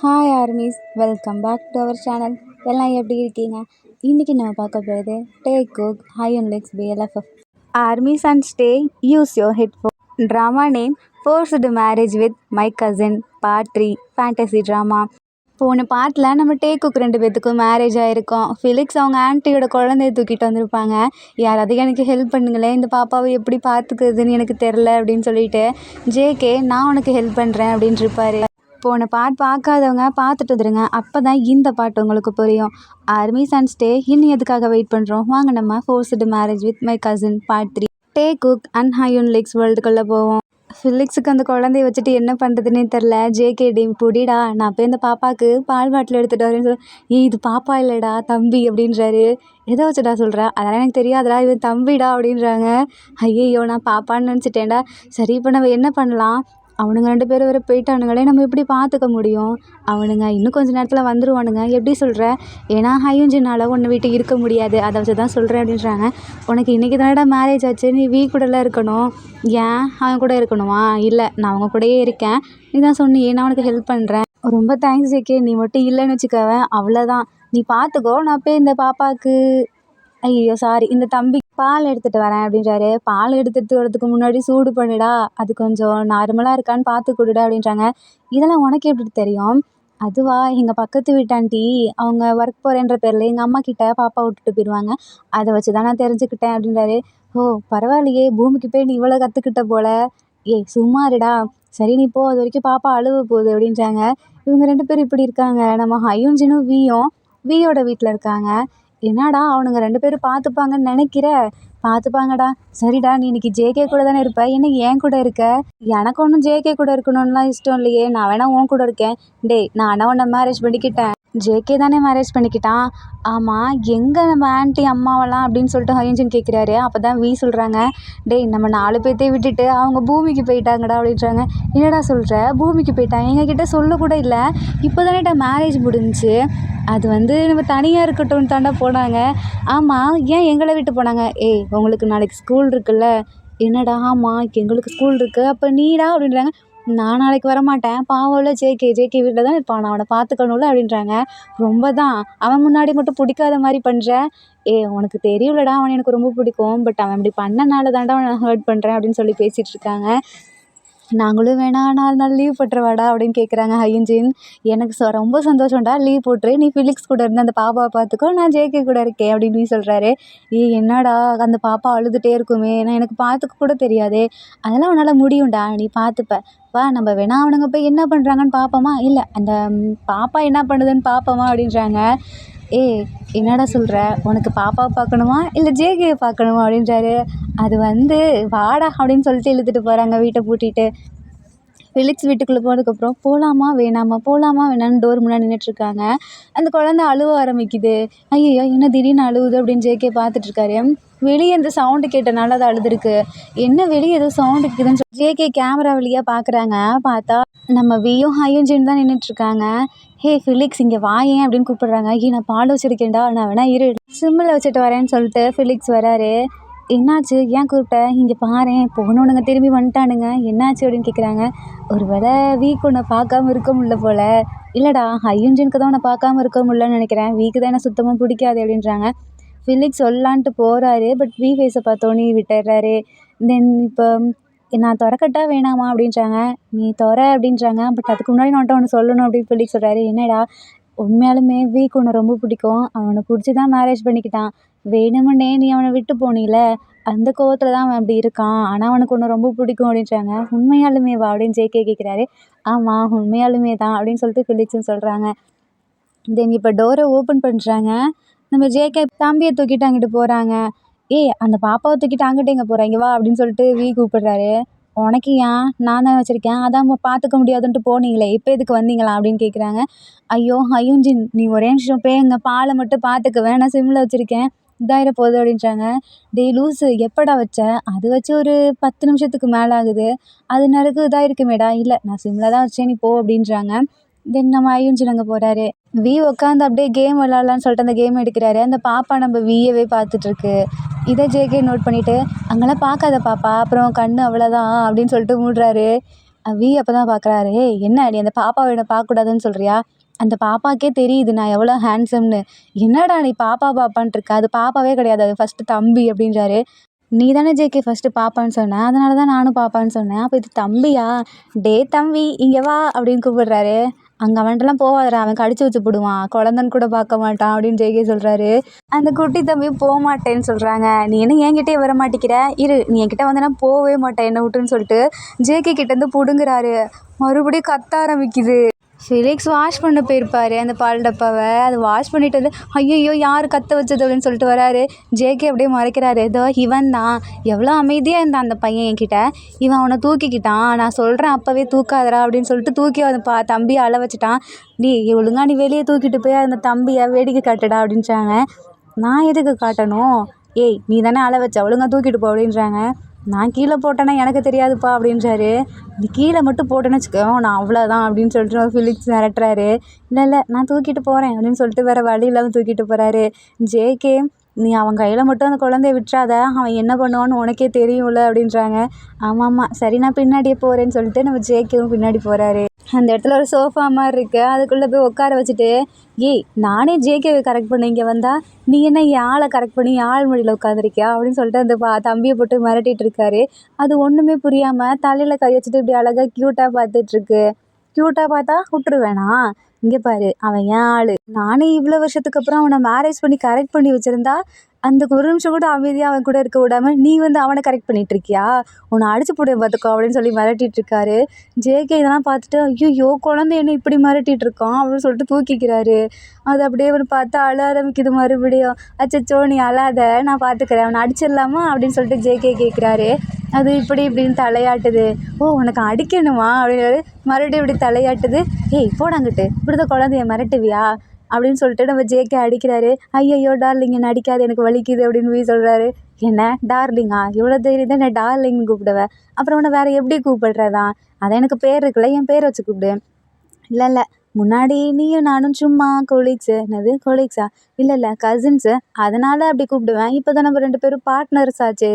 Hi armies, welcome back to our channel. எல்லாம் எப்படி இருக்கீங்க? இன்றைக்கி நம்ம பார்க்க போகிறது Taekook Hyunlix BLFF. Armies and stay use your headphone. Drama name forced marriage with my cousin part 3 fantasy drama. போன பார்ட்டில் நம்ம டேக் குக் 2 பேத்துக்கும் மேரேஜ் ஆகிருக்கோம். ஃபிலிக்ஸ் அவங்க ஆன்ட்டியோட குழந்தைய தூக்கிட்டு வந்திருப்பாங்க. யாராவது எனக்கு ஹெல்ப் பண்ணுங்களேன், இந்த பாப்பாவை எப்படி பார்த்துக்கிறதுன்னு எனக்கு தெரில அப்படின்னு சொல்லிட்டு JK நான் உனக்கு ஹெல்ப் பண்ணுறேன் அப்படின்ட்டு இருப்பார். போன பார்ட் பார்க்காதவங்க பார்த்துட்டு வந்துடுங்க, அப்போ தான் இந்த பாட்டு உங்களுக்கு புரியும். ஆர்மீஸ் அண்ட் ஸ்டே இன்னும் எதுக்காக வெயிட் பண்ணுறோம்? வாங்க நம்ம forced marriage with my cousin part 3 Taekook and Hyunlix வேர்ல்டுக்குள்ளே போவோம். ஃபிலிக்ஸுக்கு அந்த குழந்தைய வச்சுட்டு என்ன பண்ணுறதுன்னே தெரில. JK புடிடா, நான் போய் இந்த பாப்பாவுக்கு பால் பாட்டில் எடுத்துகிட்டு வரேன்னு சொல்லி, இது பாப்பா இல்லைடா தம்பி அப்படின்றாரு. எதை வச்சுடா சொல்கிறா? அதெல்லாம் எனக்கு தெரியாதுடா, இவன் தம்பிடா அப்படின்றாங்க. ஐயோ, நான் பாப்பான்னு நினச்சிட்டேன்டா. சரி, இப்போ நம்ம என்ன பண்ணலாம்? அவனுங்க 2 பேரும் வேறு போயிட்டானுங்களே, நம்ம எப்படி பார்த்துக்க முடியும்? அவனுங்க இன்னும் கொஞ்சம் நேரத்தில் வந்துடுவானுங்க. எப்படி சொல்கிற? ஏன்னா ஹையுஞ்சினால் உன்னை விட்டு இருக்க முடியாது, அதை வச்சு தான் சொல்கிறேன் அப்படின்றாங்க. உனக்கு இன்றைக்கி தானடா மேரேஜ் ஆச்சு, நீ கூடலாம் இருக்கணும். ஏன் அவன் கூட இருக்கணுமா? இல்லை, நான் அவங்க கூடயே இருக்கேன், நீ தான் சொன்னியே, நான் உனக்கு ஹெல்ப் பண்ணுறேன். ரொம்ப தேங்க்ஸ் JK, நீ மட்டும் இல்லைன்னு வச்சுக்கவேன், அவ்வளோதான். நீ பார்த்துக்கோ, நான் போய் இந்த பாப்பாவுக்கு சாரி இந்த தம்பி பால் எடுத்துகிட்டு வரேன் அப்படின்றாரு. பால் எடுத்துகிட்டு வரதுக்கு முன்னாடி சூடு பண்ணிடா, அது கொஞ்சம் நார்மலாக இருக்கான்னு பார்த்து கொடுடா அப்படின்றாங்க. இதெல்லாம் உனக்கு எப்படி தெரியும்? அதுவா, எங்கள் பக்கத்து வீட்டாண்டி அவங்க ஒர்க் போகிறேன்ற பேரில் எங்கள் அம்மா கிட்ட பாப்பா விட்டுட்டு போயிடுவாங்க, அதை வச்சு தான் நான் தெரிஞ்சுக்கிட்டேன் அப்படின்றாரு. ஓ பரவாயில்லையே, பூமிக்கு போய் நீ இவ்வளோ கற்றுக்கிட்ட போல. சும்மா இருடா. சரி நீ போ, அது வரைக்கும் பாப்பா அழுவ போகுது அப்படின்றாங்க. இவங்க 2 பேரும் இப்படி இருக்காங்க. நம்ம ஹையுஞ்சினும் வியோட வீட்டில் இருக்காங்க. என்னடா அவனுங்க 2 பேரும் பார்த்துப்பாங்கன்னு நினைக்கிற? பார்த்துப்பாங்கடா. சரிடா, நீ இன்னைக்கு JK கூட தானே இருப்ப, என்ன ஏன் கூட இருக்க? எனக்கு ஒன்றும் JK கூட இருக்கணும்லாம் இஷ்டம் இல்லையே, நான் வேணா உன் கூட இருக்கேன். நான் உன்னை மேரேஜ் பண்ணிக்கிட்டேன். JK தானே மேரேஜ் பண்ணிக்கிட்டான். ஆமாம், எங்கே நம்ம ஆன்ட்டி அம்மாவெல்லாம் அப்படின்னு சொல்லிட்டு ஹையுஞ்சின் கேட்குறாரு. அப்போ தான் சொல்கிறாங்க, நம்ம 4 பேர்த்தையும் விட்டுட்டு அவங்க பூமிக்கு போயிட்டாங்கடா அப்படின்றாங்க. என்னடா சொல்கிற? பூமிக்கு போயிட்டாங்க? எங்ககிட்ட சொல்ல கூட இல்லை. இப்போ தானேடா மேரேஜ் முடிஞ்சிச்சு. அது நம்ம தனியாக இருக்கட்டும்னு தாண்டா போனாங்க. ஆமாம், ஏன் எங்களை விட்டு போனாங்க? உங்களுக்கு நாளைக்கு ஸ்கூல் இருக்குல்ல. என்னடா? ஆமாம், எங்களுக்கு ஸ்கூல் இருக்குது. அப்போ நீடா அப்படின்றாங்க. நான் நாளைக்கு வரமாட்டேன், பாவம்ல JK வீட்டில் தான் இருப்பான், நான் அவனை பார்த்துக்கணும்ல அப்படின்றாங்க. ரொம்ப தான் அவன் முன்னாடி மட்டும் பிடிக்காத மாதிரி பண்ணுற. உனக்கு தெரியலடா, அவன் எனக்கு ரொம்ப பிடிக்கும், பட் அவன் இப்படி பண்ணனால தாண்டா அவனை ஹர்ட் பண்ணுறேன் அப்படின்னு சொல்லி பேசிகிட்டு இருக்காங்க. நாங்களும் வேணா 4 நாள் லீவ் போட்டுருவாடா அப்படின்னு கேட்குறாங்க ஹையுஞ்சின். எனக்கு ரொம்ப சந்தோஷம்டா, லீவ் போட்டுரு, நீ ஃபிலிக்ஸ் கூட இருந்து அந்த பாப்பாவை பார்த்துக்கோ, நான் JK கூட இருக்கேன் அப்படின்னு சொல்கிறாரு. என்னடா, அந்த பாப்பா அழுதுகிட்டே இருக்குமே, நான் எனக்கு பார்த்துக்க கூட தெரியாதே. அதெல்லாம் உன்னால் முடியும்டா, நீ பார்த்துப்ப. வா, நம்ம வேணா அவனுங்க போய் என்ன பண்ணுறாங்கன்னு பார்ப்போமா? இல்லை, அந்த பாப்பா என்ன பண்ணுதுன்னு பார்ப்போமா அப்படின்றாங்க. என்னடா சொல்கிற? உனக்கு பாப்பாவை பார்க்கணுமா இல்லை JKயை பார்க்கணுமா அப்படின்றாரு. அது வாடா அப்படின்னு சொல்லிட்டு இழுத்துட்டு போகிறாங்க வீட்டை பூட்டிட்டு. ஃபிலிக்ஸ் வீட்டுக்குள்ளே போனதுக்கப்புறம் போகலாமா வேணான்னு டோர் முன்னாடி நின்றுட்டுருக்காங்க. அந்த குழந்தை அழுவ ஆரம்பிக்குது. ஐயோ, என்ன திடீர்னு அழுவுது அப்படின்னு JK பார்த்துட்ருக்காரு. வெளியே இந்த சவுண்டு கேட்டனால அது அழுதுருக்கு. என்ன வெளியே ஏதோ சவுண்டு இருக்குதுன்னு சொல்லி JK கேமரா வழியாக பார்க்குறாங்க. பார்த்தா நம்ம வியும் ஹையுஞ்சின் தான் நின்றுட்டுருக்காங்க. ஃபிலிக்ஸ் இங்கே வாயேன் அப்படின்னு கூப்பிடுறாங்க. நான் பால் வச்சுருக்கேன்டா, நான் வேணா சிம்மில் வச்சுட்டு வரேன்னு சொல்லிட்டு ஃபிலிக்ஸ் வராரு. என்னாச்சு, ஏன் கூப்பிட்ட? இங்கே பாரேன், போனவனுங்க திரும்பி வந்துட்டானுங்க, என்னாச்சு அப்படின்னு கேட்குறாங்க. ஒரு வேளை வீக்கு உன்னை பார்க்காம இருக்க முடியல போல். இல்லைடா, ஹையுஞ்சினுக்கு தான் உன்னை பார்க்காம இருக்க முடியலன்னு நினைக்கிறேன், வீக்கு தான் என்ன சுத்தமாக பிடிக்காது அப்படின்றாங்க. ஃபிலிக்ஸ் சொல்லலான்ட்டு போகிறாரு, பட் ஃபேஸை பார்த்தோன்னே விட்டுறாரு. இப்போ நான் திறக்கட்டா வேணாமா அப்படின்றாங்க. நீ அப்படின்றாங்க. பட் அதுக்கு முன்னாடி நான் ஒன்று சொல்லணும் அப்படின்னு ஃபிலிக்ஸ் சொல்கிறாரு. என்னடா? உண்மையாலுமே வீக்கு உன்னை ரொம்ப பிடிக்கும், அவனை பிடிச்சி தான் மேரேஜ் பண்ணிக்கிட்டான். வேணுமுன்னே நீ அவனை விட்டு போனீல, அந்த கோவத்தில் தான் அவன் அப்படி இருக்கான். ஆனால் அவனுக்கு உன்னை ரொம்ப பிடிக்கும் அப்படின்றாங்க. உண்மையாலுமே வா அப்படின்னு JK கேட்குறாரு. ஆமாம், உண்மையாலுமே தான் அப்படின்னு சொல்லிட்டு ஃபிலிக்ஸ்னு சொல்கிறாங்க. இப்போ டோரை ஓப்பன் பண்ணுறாங்க. நம்ம JK தம்பியை தூக்கிட்டு அங்கிட்டு போகிறாங்க. அந்த பாப்பாவை தூக்கிட்டு அங்கிட்டு எங்கே போகிறாங்க வா அப்படின்னு சொல்லிட்டு கூப்பிடுறாரு. உனக்கு ஏன்? நான் தான் வச்சுருக்கேன், அதான் பார்த்துக்க முடியாதுன்ட்டு போனீங்களே, இப்போ எதுக்கு வந்தீங்களா அப்படின்னு கேட்குறாங்க. ஐயோ ஹையுஞ்சின், நீ ஒரே நிமிஷம் போய் எங்கள் பாலை மட்டும் பார்த்துக்குவேன், நான் சிம்மில் வச்சுருக்கேன், இதாயிர போகுது அப்படின்றாங்க. லூஸு, எப்படா வச்ச? அது வச்சு ஒரு 10 நிமிஷத்துக்கு மேலே ஆகுது, அது நறுக்கு இதாயிருக்குமேடா. இல்லை, நான் சிம்மில் தான் வச்சேன், நீ போ அப்படின்றாங்க. நம்ம ஹையுஞ்சின் அங்கே போகிறாரு. உட்காந்து அப்படியே கேம் விளாட்லான்னு சொல்லிட்டு அந்த கேம் எடுக்கிறாரு. அந்த பாப்பா நம்ம வியவே பார்த்துட்ருக்கு. இதை JK நோட் பண்ணிவிட்டு, அங்கெல்லாம் பார்க்காத பாப்பா, அப்புறம் கண் அவ்வளோதான் அப்படின்னு சொல்லிட்டு மூடுறாரு. வி அப்போ தான் பார்க்குறாரு, "ஏய் என்ன நீ அந்த பாப்பாவை என்ன பார்க்கக்கூடாதுன்னு சொல்கிறியா? அந்த பாப்பாக்கே தெரியுது நான் எவ்வளோ ஹேண்ட்ஸம்னு. என்னடா நீ பாப்பா பாப்பான்ட்டு இருக்க? அது பாப்பாவே கிடையாது. அது ஃபஸ்ட்டு தம்பி" அப்படின்றாரு. "நீ தானே ஜேகே ஃபஸ்ட்டு பாப்பான்னு சொன்ன. அதனால தான் நானும் பாப்பான்னு சொன்னேன். அப்போ இது தம்பியா? டேய் தம்பி இங்கே வா" அப்படின்னு கூப்பிடுறாரு. "அங்கே அவன்கிட்டலாம் போகாதடா, அவன் கடிச்சு வச்சுப்புடுவான். குழந்தன்னு கூட பார்க்க மாட்டான்" அப்படின்னு ஜேகே சொல்கிறாரு. அந்த குட்டி தம்பி போமாட்டேன்னு சொல்கிறாங்க. "நீ என்ன என்கிட்டயே வர மாட்டேங்கிற? இரு நீ என்கிட்ட வந்தேன்னா போகவே மாட்டேன் என்னை விட்டுன்னு" சொல்லிட்டு ஜேகே கிட்டேருந்து பிடுங்குறாரு. மறுபடியும் கத்த ஆரம்பிக்குது. ஃபிலிக்ஸ் வாஷ் பண்ண போயிருப்பாரு அந்த பால் டப்பாவை. அது வாஷ் பண்ணிட்டு வந்து, ஐயையோ யார் கத்த வச்சது அப்படின்னு சொல்லிட்டு வராரு. ஜேகே அப்படியே மறைக்கிறாரு. இதோ இவன் தான், எவ்வளோ அமைதியாக இருந்தான் அந்த பையன் என்கிட்ட, இவன் அவனை தூக்கிக்கிட்டான். நான் சொல்கிறேன் அப்போவே தூக்காதடா அப்படின்னு சொல்லிட்டு தூக்கி அந்த தம்பியை அழ வச்சுட்டான். நீ ஒழுங்கா நீ வெளியே தூக்கிட்டு போய் அந்த தம்பியை வேடிக்கை காட்டுடா அப்படின்றாங்க. நான் எதுக்கு காட்டணும்? ஏய் நீ தானே அழ வச்ச, ஒழுங்கா தூக்கிட்டு போ அப்படின்றாங்க. நான் கீழே போட்டேன்னா எனக்கு தெரியாதுப்பா அப்படின்றாரு. நீ கீழே மட்டும் போட்டேன்னு வச்சுக்கோ நான் அவ்வளோதான் அப்படின்னு சொல்லிட்டு ஃபிலிக்ஸ் மிரட்டுறாரு. இல்லை இல்லை நான் தூக்கிட்டு போகிறேன் அப்படின்னு சொல்லிட்டு வேறு வழி இல்லாமல் தூக்கிட்டு போகிறாரு. ஜேகே நீ அவன் கையில் மட்டும் அந்த குழந்தைய விட்டுறாத, அவன் என்ன பண்ணுவான்னு உனக்கே தெரியும்ல அப்படின்றாங்க. ஆமாம்மா சரி நான் பின்னாடியே போகிறேன்னு சொல்லிட்டு நம்ம ஜேகேவும் பின்னாடி போகிறாரு. அந்த இடத்துல ஒரு சோஃபா மாதிரி இருக்குது. அதுக்குள்ளே போய் உட்கார வச்சுட்டு, ஏய் நானே ஜேகேவை கரெக்ட் பண்ண இங்கே வந்தா நீ என்ன என் ஆளை கரெக்ட் பண்ணி ஆள் மொழியில் உட்காந்துருக்கியா அப்படின்னு சொல்லிட்டு அந்த தம்பியை போட்டு மிரட்டிட்டு இருக்காரு. அது ஒன்றுமே புரியாமல் தலையில் கை வச்சுட்டு இப்படி அழகாக க்யூட்டாக பார்த்துட்ருக்கு. க்யூட்டாக பார்த்தா விட்டுருவேனா? இங்கே பாரு அவன் ஏன் ஆள், நானே இவ்வளோ வருஷத்துக்கு அப்புறம் அவனை மேரேஜ் பண்ணி கரெக்ட் பண்ணி வச்சுருந்தா அந்த ஒரு நிமிஷம் கூட அமைதியாக அவன் கூட இருக்க விடாமல் நீ வந்து அவனை கரெக்ட் பண்ணிட்டு இருக்கியா? உன்னை அடிச்சு போட பார்த்துக்கோ அப்படின்னு சொல்லி மிரட்டிட்டு இருக்காரு. ஜேகே இதெல்லாம் பார்த்துட்டு ஐயோ குழந்தை என்ன இப்படி மிரட்டிட்டு இருக்கான் அப்படின்னு சொல்லிட்டு தூக்கிக்கிறாரு. அது அப்படியே அவனை பார்த்து அழ ஆரம்பிக்குது மறுபடியும். அச்சச்சோ நீ அழாத நான் பார்த்துக்கிறேன், அவனை அடிச்சிடலாமா அப்படின்னு சொல்லிட்டு ஜேகே கேட்குறாரு. அது இப்படி இப்படின்னு தலையாட்டுது. ஓ உனக்கு அடிக்கணுமா அப்படின்னு மறுபடியும் இப்படி தலையாட்டுது. ஏய் போடாங்கிட்டு இப்படிதான் குழந்தைய மிரட்டுவியா அப்படின்னு சொல்லிட்டு நம்ம ஜேகே அடிக்கிறாரு. ஐயையோ டார்லிங் என்ன அடிக்காது எனக்கு வலிக்குது அப்படின்னு போய் சொல்கிறாரு. என்ன டார்லிங்கா? இவ்வளோ தைரியம் தான் என்ன டார்லிங்னு கூப்பிடுவேன், அப்புறம் உன்னை வேறு எப்படி கூப்பிடுறதான்? அதான் எனக்கு பேர் இருக்குல்ல, என் பேர் வச்சு கூப்பிடு. இல்லை இல்லை முன்னாடி நீயும் நானும் சும்மா கொலீக்ஸு. என்னது கொலீக்ஸா? இல்லை இல்லை கசின்ஸு, அதனால் அப்படி கூப்பிடுவேன். இப்போ தான் நம்ம 2 பேரும் பார்ட்னர்ஸ் ஆச்சே.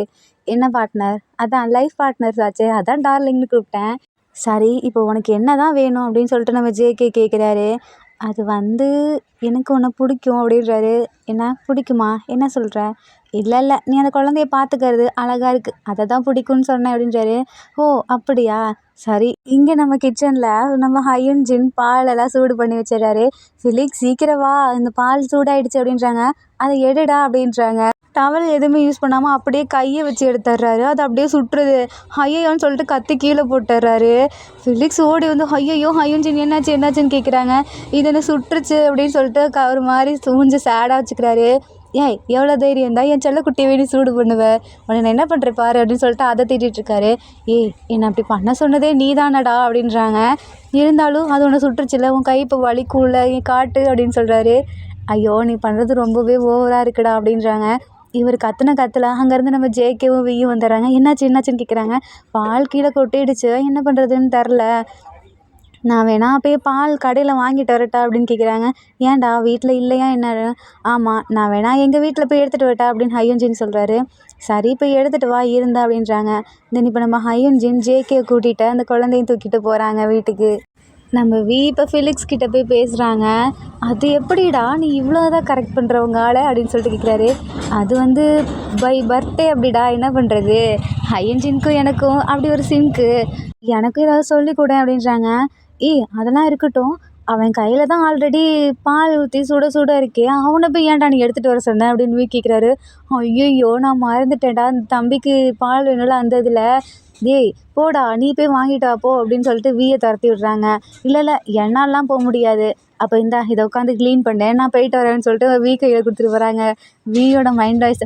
என்ன பார்ட்னர்? அதான் லைஃப் பார்ட்னர்ஸ் ஆச்சே, அதான் டார்லிங்னு கூப்பிட்டேன். சரி இப்போ உனக்கு என்ன தான் வேணும் அப்படின்னு சொல்லிட்டு நம்ம ஜேகே கேட்குறாரு. அது வந்து எனக்கு உன்னை பிடிக்கும் அப்படின்றாரு. என்ன பிடிக்குமா? என்ன சொல்கிற? இல்லை இல்லை நீ அந்த குழந்தைய பார்த்துக்கிறது அழகாக இருக்குது, அதை தான் பிடிக்கும்னு சொன்னேன் அப்படின்றாரு. ஓ அப்படியா சரி. இங்கே நம்ம கிச்சனில் நம்ம ஹயுன் ஜின் பாலெல்லாம் சூடு பண்ணி வச்சிடறாரு. ஃபிலிக்ஸ் சீக்கிரம் வா இந்த பால் சூடாயிடுச்சு அப்படின்றாங்க. அதை எடுடா அப்படின்றாங்க. டவல் எதுவுமே யூஸ் பண்ணாமல் அப்படியே கையை வச்சு எடுத்துடுறாரு. அது அப்படியே சுட்டுருது. ஐயையோன்னு சொல்லிட்டு கத்தி கீழே போட்டுடுறாரு. ஃபிலிக்ஸ் ஓடி வந்து ஐயையோ ஹயுன்ஜின் என்னாச்சு என்னாச்சுன்னு கேட்குறாங்க. இது என்ன சுட்டுருச்சு அப்படின்னு சொல்லிட்டு ஒரு மாதிரி சூஞ்சு சேடாக வச்சுக்கிறாரு. ஏய் எவ்வளோ தைரியம் தான் என் செல்லக்குட்டியை வேண்டி சூடு பண்ணுவேன், உன்னை என்ன பண்ணுற பாரு அப்படின்னு சொல்லிட்டு அதை திட்டிகிட்டு இருக்காரு. ஏய் என்னை அப்படி பண்ண சொன்னதே நீ தானடா அப்படின்றாங்க. இருந்தாலும் அது உன்னை சுட்டுருச்சுல, உன் கை இப்போ வலிக்கும்ல, காட்டு அப்படின்னு சொல்கிறாரு. ஐயோ நீ பண்ணுறது ரொம்பவே ஓவராக இருக்குடா அப்படின்றாங்க. இவர் கத்துல அங்கேருந்து நம்ம ஜேகேவும் வியும் வந்துடுறாங்க. என்னாச்சு என்னாச்சுன்னு கேட்குறாங்க. பால் கீழே கொட்டிடுச்சு, என்ன பண்ணுறதுன்னு தெரில, நான் வேணா போய் பால் கடையில் வாங்கிட்டு வரட்டா அப்படின்னு கேட்குறாங்க. ஏன்டா வீட்டில் இல்லையா என்ன? ஆமாம் நான் வேணா எங்கள் வீட்டில் போய் எடுத்துகிட்டு வரட்டா அப்படின்னு ஹயுன்ஜின் சொல்கிறாரு. சரி போய் எடுத்துகிட்டு வா இருந்தா அப்படின்றாங்க. தென் இப்போ நம்ம ஹயுன்ஜின் ஜேகே கூட்டிகிட்டு அந்த குழந்தையும் தூக்கிட்டு போகிறாங்க வீட்டுக்கு. நம்ம வி இப்போ ஃபிலிக்ஸ் கிட்ட போய் பேசுகிறாங்க. அது எப்படிடா நீ இவ்வளோ தான் கரெக்ட் பண்ணுறவங்க ஆளை அப்படின்னு சொல்லிட்டு கேட்குறாரு. அது வந்து பை பர்த்டே அப்படிடா என்ன பண்ணுறது, ஹையன்ஜின்க்கும் எனக்கும் அப்படி ஒரு சிங்க்கு, எனக்கும் ஏதாவது சொல்லிக்கூட அப்படின்றாங்க. அதெல்லாம் இருக்கட்டும், அவன் கையில் தான் ஆல்ரெடி பால் ஊற்றி சுட சுட இருக்கே, அவனை போய் ஏன்டா நீ எடுத்துகிட்டு வர சொன்ன அப்படின்னு வி கேட்குறாரு. ஐயோ நான் மறந்துட்டேன்டா, அந்த தம்பிக்கு பால் வேணும்ல அந்த இதில், டேய் போடா நீ போய் வாங்கிட்டு வா போ அப்படின்னு சொல்லிட்டு வியை துரத்தி விட்றாங்க. இல்லை இல்லை என்னாலலாம் போக முடியாது, அப்போ இந்தா இதை உட்காந்து க்ளீன் பண்ணேன் நான் போயிட்டு வரேன்னு சொல்லிட்டு வி கையில் கொடுத்துட்டு வராங்க. வியோட மைண்ட் வாய்ஸ்,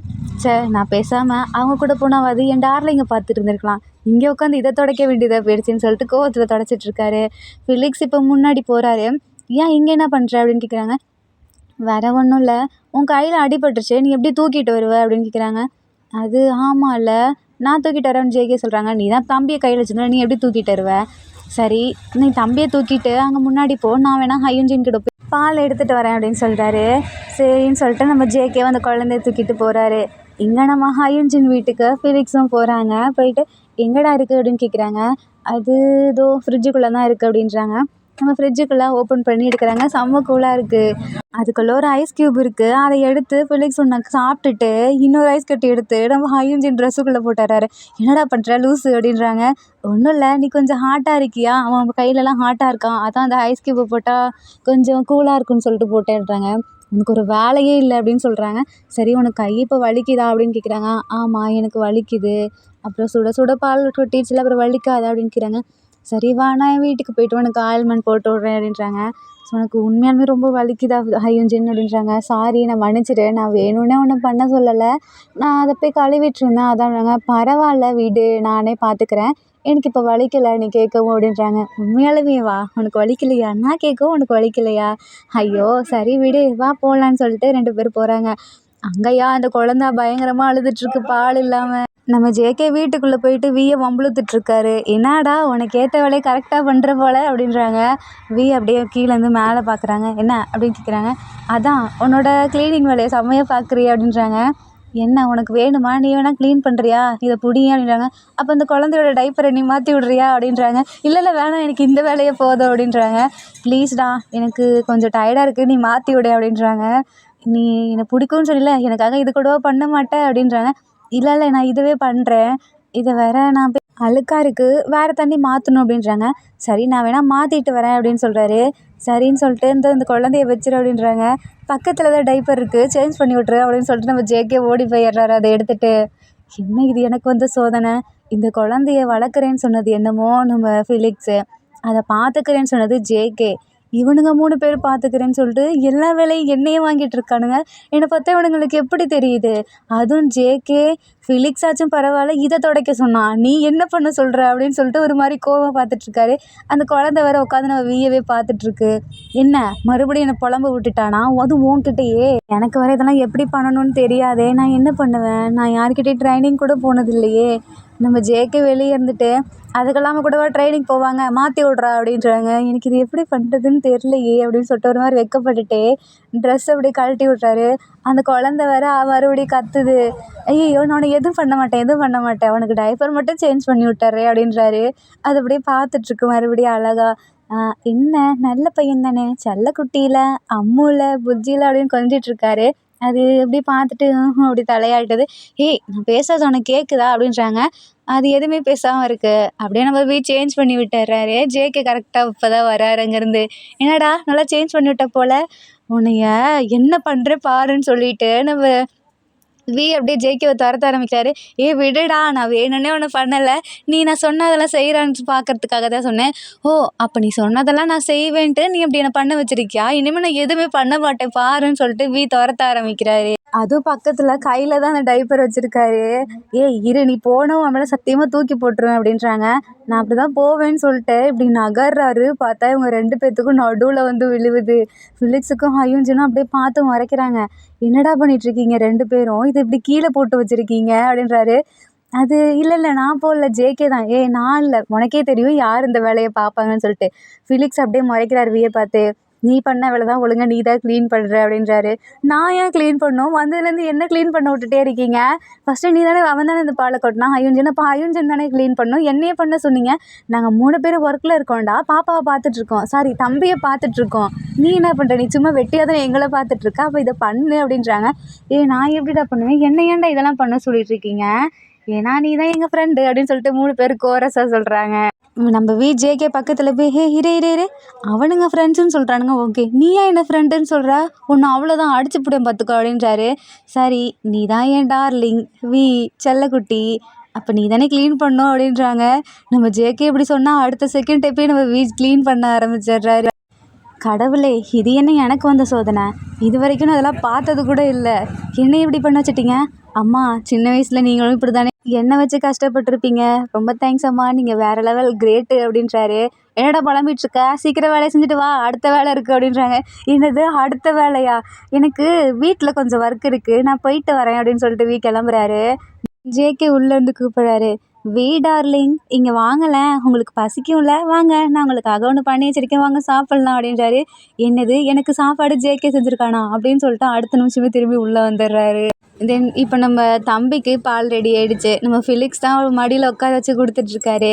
நான் பேசாமல் அவங்க கூட போனாவது என் டார்லிங்கை பார்த்துட்டு இருந்திருக்கலாம், இங்கே உட்காந்து இதை துடைக்க வேண்டியதாக போயிடுச்சின்னு சொல்லிட்டு கோவத்தில் துடைச்சிட்ருக்காரு. ஃபிலிக்ஸ் இப்போ முன்னாடி போகிறாரு. ஏன் இங்கே என்ன பண்ணுற அப்படின்னு கேட்குறாங்க. வேறு ஒன்றும் இல்லை, உன் கையில் அடிபட்டுருச்சு நீ எப்படி தூக்கிட்டு வருவ அப்படின்னு கேட்குறாங்க. அது ஆமாம் இல்லை நான் தூக்கிட்டு வரேன்னு ஜேகே சொல்கிறாங்க. நீ தான் தம்பியை கையில் வச்சுருந்தா நீ எப்படி தூக்கிட்டு வருவ? சரி நீ தம்பியை தூக்கிட்டு அங்கே முன்னாடி போ, நான் வேணா ஹயுன்ஜின் கிட்ட போய் பால் எடுத்துகிட்டு வரேன் அப்படின்னு சொல்கிறாரு. சரின்னு சொல்லிட்டு நம்ம ஜேகே அந்த குழந்தைய தூக்கிட்டு போகிறாரு. இங்கே நம்ம ஹயுன்ஜின் வீட்டுக்கு ஃபிலிக்ஸும் போகிறாங்க. போயிட்டு எங்கடா இருக்குது அப்படின்னு கேட்குறாங்க. அது ஏதோ ஃப்ரிட்ஜுக்குள்ளே தான் இருக்குது அப்படின்றாங்க. நம்ம ஃப்ரிட்ஜுக்குள்ளே ஓப்பன் பண்ணி எடுக்கிறாங்க. செம்ம கூலாக இருக்குது. அதுக்குள்ளே ஒரு ஐஸ் க்யூப் இருக்குது. அதை எடுத்து ஃபிலிக்ஸ் ஒன்று சாப்பிட்டுட்டு இன்னொரு ஐஸ் கட்டி எடுத்து நம்ம ஹையுன்ஜின் ட்ரெஸ்ஸுக்குள்ளே போட்டுறாரு. என்னடா பண்ணுற லூஸு அப்படின்றாங்க. ஒன்றும் இல்லை, நீ கொஞ்சம் ஹாட்டாக இருக்கியா, அவன் கையிலலாம் ஹாட்டாக இருக்கான், அதான் அந்த ஐஸ் க்யூப்பை போட்டால் கொஞ்சம் கூலாக இருக்குன்னு சொல்லிட்டு போட்டேன்றாங்க. உனக்கு ஒரு வேலையே இல்லை அப்படின்னு சொல்கிறாங்க. சரி உனக்கு கை இப்போ வலிக்குதா அப்படின்னு கேட்குறாங்க. ஆமாம் எனக்கு வலிக்குது. அப்புறம் சுட சுட பால் கொட்டிடுச்சுல, அப்புறம் வலிக்காதா அப்படின்னு கேட்குறாங்க. சரி வா, நான் என் வீட்டுக்கு போயிட்டு உனக்கு ஆயில்மெண்ட் போட்டு விட்றேன் அப்படின்றாங்க. ஸோ உனக்கு உண்மையாலுமே ரொம்ப வலிக்குதா ஹையுன்ஜின் அப்படின்றாங்க. சாரி, நான் மன்னிச்சிடு, நான் வேணும்னே ஒன்றும் பண்ண சொல்லலை, நான் அதை போய் கழுவிட்டு இருந்தேன் அதான்றாங்க. பரவாயில்ல விடு, நானே பார்த்துக்கிறேன், எனக்கு இப்போ வலிக்கலை நீ கேட்கவும் அப்படின்றாங்க. உண்மையாலுமே வா, உனக்கு வலிக்கலையா, நான் கேட்கவும் உனக்கு வலிக்கலையா, ஐயோ சரி விடு வா போகலான்னு சொல்லிட்டு 2 பேரும் போகிறாங்க. அங்கேயா அந்த குழந்த பயங்கரமாக அழுதுட்டுருக்கு பால் இல்லாமல். நம்ம ஜேகே வீட்டுக்குள்ளே போயிட்டு வியை வம்புழுத்துட்ருக்காரு. என்னடா உனக்கு ஏற்ற வேலையை கரெக்டாக பண்ணுற போல அப்படின்றாங்க. வி அப்படியே கீழேருந்து மேலே பார்க்குறாங்க. என்ன அப்படின்னு கேட்குறாங்க. அதான் உன்னோட க்ளீனிங் வேலையை செம்மையாக பார்க்குறியா அப்படின்றாங்க. என்ன உனக்கு வேணுமா, நீ வேணால் க்ளீன் பண்ணுறியா, இதை புடிங்க அப்படின்றாங்க. அப்போ இந்த குழந்தையோட டைப்பரை நீ மாற்றி விட்றியா அப்படின்றாங்க. இல்லை வேணாம், எனக்கு இந்த வேலையே போதும் அப்படின்றாங்க. ப்ளீஸ்டா, எனக்கு கொஞ்சம் டயர்டாக இருக்குது, நீ மாற்றி விடு அப்படின்றாங்க. நீ என்னை பிடிக்கும்னு சொல்லல, எனக்காக இது கூடவா பண்ண மாட்டேன் அப்படின்றாங்க. இல்லை நான் இதுவே பண்ணுறேன், இதை வேற நான் போய் அழுக்காக இருக்குது, வேறு தண்ணி மாற்றணும் அப்படின்றாங்க. சரி நான் வேணால் மாற்றிட்டு வரேன் அப்படின்னு சொல்கிறாரு. சரின்னு சொல்லிட்டு இந்த குழந்தைய வச்சிரு அப்படின்றாங்க. பக்கத்தில் தான் டைப்பர் இருக்குது, சேஞ்ச் பண்ணி விட்ரு அப்படின்னு சொல்லிட்டு நம்ம ஜேகே ஓடி போயிடுறாரு அதை எடுத்துகிட்டு. என்ன இது எனக்கு வந்த சோதனை, இந்த குழந்தைய வளர்க்குறேன்னு சொன்னது என்னமோ நம்ம ஃபிலிக்ஸு, அதை பார்த்துக்கிறேன்னு சொன்னது ஜேகே, இவனுங்க 3 பேர் பார்த்துக்கிறேன்னு சொல்லிட்டு எல்லா வேலையும் என்னையே வாங்கிட்டு இருக்கானுங்க. என்னை பார்த்தா இவனுங்களுக்கு எப்படி தெரியுது. அதுவும் ஜேகே ஃபிலிக்ஸ் ஆச்சும் பரவாயில்ல, இதை துடைக்க சொன்னான், நீ என்ன பண்ண சொல்கிற அப்படின்னு சொல்லிட்டு ஒரு மாதிரி கோவமாக பார்த்துட்ருக்காரு. அந்த குழந்தை வேற உட்காந்து நம்ம வீயவே பார்த்துட்ருக்கு. என்ன மறுபடியும் என்னை புலம்ப விட்டுட்டானா, அதுவும் உன்கிட்டயே, எனக்கு வர இதெல்லாம் எப்படி பண்ணணும்னு தெரியாதே, நான் என்ன பண்ணுவேன், நான் யார்கிட்டயும் ட்ரைனிங் கூட போனதில்லையே. நம்ம ஜேகே வெளியே இருந்துட்டு அதுக்கெல்லாமல் கூடவா ட்ரைனிங் போவாங்க, மாற்றி விட்றா அப்படின்றாங்க. எனக்கு இது எப்படி பண்ணுறதுன்னு தெரிலையே அப்படின்னு சொல்லிட்டு ஒரு மாதிரி வெக்கப்பட்டுட்டே ட்ரெஸ் அப்படியே கழட்டி விட்றாரு. அந்த குழந்தை வேற மறுபடியும் கத்துது. ஐயோ நான் எதுவும் பண்ண மாட்டேன், அவனுக்கு டைப்பர் மட்டும் சேஞ்ச் பண்ணி விட்டுறேன் அப்படின்றாரு. அது அப்படியே பார்த்துட்ருக்கு மறுபடியும் அழகா. என்ன நல்ல பையன் தானே, செல்லக்குட்டியில் அம்முல புஜ்ஜியில் அப்படின்னு கொஞ்சிட்ருக்காரு. அது அப்படி பார்த்துட்டு அப்படி தலையாட்டுது. ஏய் நான் பேசுறது உனக்கு கேட்குதா அப்படின்றாங்க. அது எதுவுமே பேசாமல் இருக்குது. அப்படியே நம்ம போய் சேஞ்ச் பண்ணி விட்டுறாரு. ஜேகே கரெக்டாக இப்போ தான் வராரு அங்கேருந்து. என்னடா நல்லா சேஞ்ச் பண்ணி விட்ட போல், உன்னைய என்ன பண்ணுற பாருன்னு சொல்லிட்டு நம்ம அப்படியே ஜேகேவை துரத்த ஆரம்பிச்சாரு. விடுடா, நான் வேணும்னே ஒன்றும் பண்ணலை, நான் சொன்னதெல்லாம் செய்கிறான்னு பார்க்கறதுக்காக தான் சொன்னேன். ஓ அப்போ நீ சொன்னதெல்லாம் நான் செய்வேன்ட்டு நீ அப்படி என்னை பண்ண வச்சிருக்கியா, இனிமேல் நான் எதுவுமே பண்ண மாட்டேன் பாருன்னு சொல்லிட்டு துரத்த ஆரம்பிக்கிறாரு. அதுவும் பக்கத்தில் கையில் தான் அந்த டைப்பர் வச்சுருக்காரு. இரு நீ போனவும் அவன் மேலே சத்தியமாக தூக்கி போட்டுருவேன் அப்படின்றாங்க. நான் அப்படி தான் போவேன்னு சொல்லிட்டு இப்படி நகர்றாரு. பார்த்தா இவங்க 2 பேர்த்துக்கும் நடுவில் வந்து விழுவுது. ஃபிலிக்ஸுக்கும் ஹையுன்ஜினும் அப்படியே பார்த்து மறைக்கிறாங்க. என்னடா பண்ணிகிட்ருக்கீங்க 2 பேரும், இதை இப்படி கீழே போட்டு வச்சுருக்கீங்க அப்படின்றாரு. அது இல்லை நான் போடல, ஜேகே தான். நான் இல்லை, உனக்கே தெரியும் யார் இந்த வேலையை பார்ப்பாங்கன்னு சொல்லிட்டு. ஃபிலிக்ஸ் அப்படியே மறைக்கிறார் வியை பார்த்து. நீ பண்ண வேலை தான் ஒழுங்காக நீ தான் க்ளீன் பண்ணுற அப்படின்றாரு. நான் ஏன் க்ளீன் பண்ணணும், வந்ததுலேருந்து என்ன க்ளீன் பண்ண விட்டுட்டே இருக்கீங்க, ஃபஸ்ட்டு நீ தானே, அவன் தானே இந்த பாலை கொட்டினா ஹையுன்ஜின், அப்போ ஹையுன்ஜின் தானே க்ளீன் பண்ணணும், என்னையே பண்ண சொன்னீங்க. நாங்கள் 3 பேரும் ஒர்க்கில் இருக்கோம்டா, பாப்பாவை பார்த்துட்ருக்கோம், சாரி தம்பியை பார்த்துட்ருக்கோம், நீ என்ன பண்ணுற, நீ சும்மா வெட்டியாக தானே எங்களை பார்த்துட்ருக்க, அப்போ இதை பண்ணு அப்படின்றாங்க. நான் எப்படிடா பண்ணுவேன், என்ன ஏன்டா இதெல்லாம் பண்ண சொல்லிட்டு இருக்கீங்க, ஏன்னா நீ தான் எங்கள் ஃப்ரெண்டு அப்படின்னு சொல்லிட்டு 3 பேர் கோரஸாக சொல்கிறாங்க. நம்ம ஜேகே பக்கத்தில் போய் இரு அவனுங்க ஃப்ரெண்ட்ஸுன்னு சொல்கிறானுங்க, ஓகே நீ ஏன் என்ன ஃப்ரெண்டுன்னு சொல்கிற, ஒன்று அவ்வளோதான் அடிச்சு போடுவேன் பார்த்துக்கோ அப்படின்றாரு. சரி நீ தான் என் டார்லிங் செல்லக்குட்டி, அப்போ நீ தானே க்ளீன் பண்ணோம் அப்படின்றாங்க. நம்ம ஜேகே இப்படி சொன்னால் அடுத்த செகண்ட் போய் நம்ம க்ளீன் பண்ண ஆரம்பிச்சிடுறாரு. கடவுளே இது என்ன எனக்கு வந்த சோதனை, இது வரைக்கும் நான் அதெல்லாம் பார்த்தது கூட இல்லை, என்ன இப்படி பண்ண வச்சிட்டிங்க அம்மா, சின்ன வயசில் நீங்களும் இப்படி தானே என்னை வச்சு கஷ்டப்பட்டுருப்பீங்க, ரொம்ப தேங்க்ஸ் அம்மா, நீங்கள் வேறு லெவல் கிரேட்டு அப்படின்றாரு. என்னடா புலம்பிகிட்ருக்க, சீக்கிரம் வேலையை செஞ்சுட்டு வா, அடுத்த வேலை இருக்குது அப்படின்றாங்க. என்னது அடுத்த வேலையா, எனக்கு வீட்டில் கொஞ்சம் ஒர்க் இருக்குது, நான் போயிட்டு வரேன் அப்படின்னு சொல்லிட்டு கிளம்புறாரு. ஜேகே உள்ளேருந்து கூப்பிட்றாரு. டார்லிங் இங்கே வாங்கலேன், உங்களுக்கு பசிக்கும்ல, வாங்க நான் உங்களுக்காக ஒன்று பண்ணி வச்சிருக்கேன், வாங்க சாப்பிட்லாம் அப்படின்றாரு. என்னது எனக்கு சாப்பாடு ஜேகே செஞ்சுருக்கானா அப்படின்னு சொல்லிட்டு அடுத்த நிமிஷமே திரும்பி உள்ளே வந்துடுறாரு. தென் இப்போ நம்ம தம்பிக்கு பால் ரெடி ஆகிடுச்சு. நம்ம ஃபிலிக்ஸ் தான் அவர் மடியில் உட்கார வச்சு கொடுத்துட்ருக்காரு.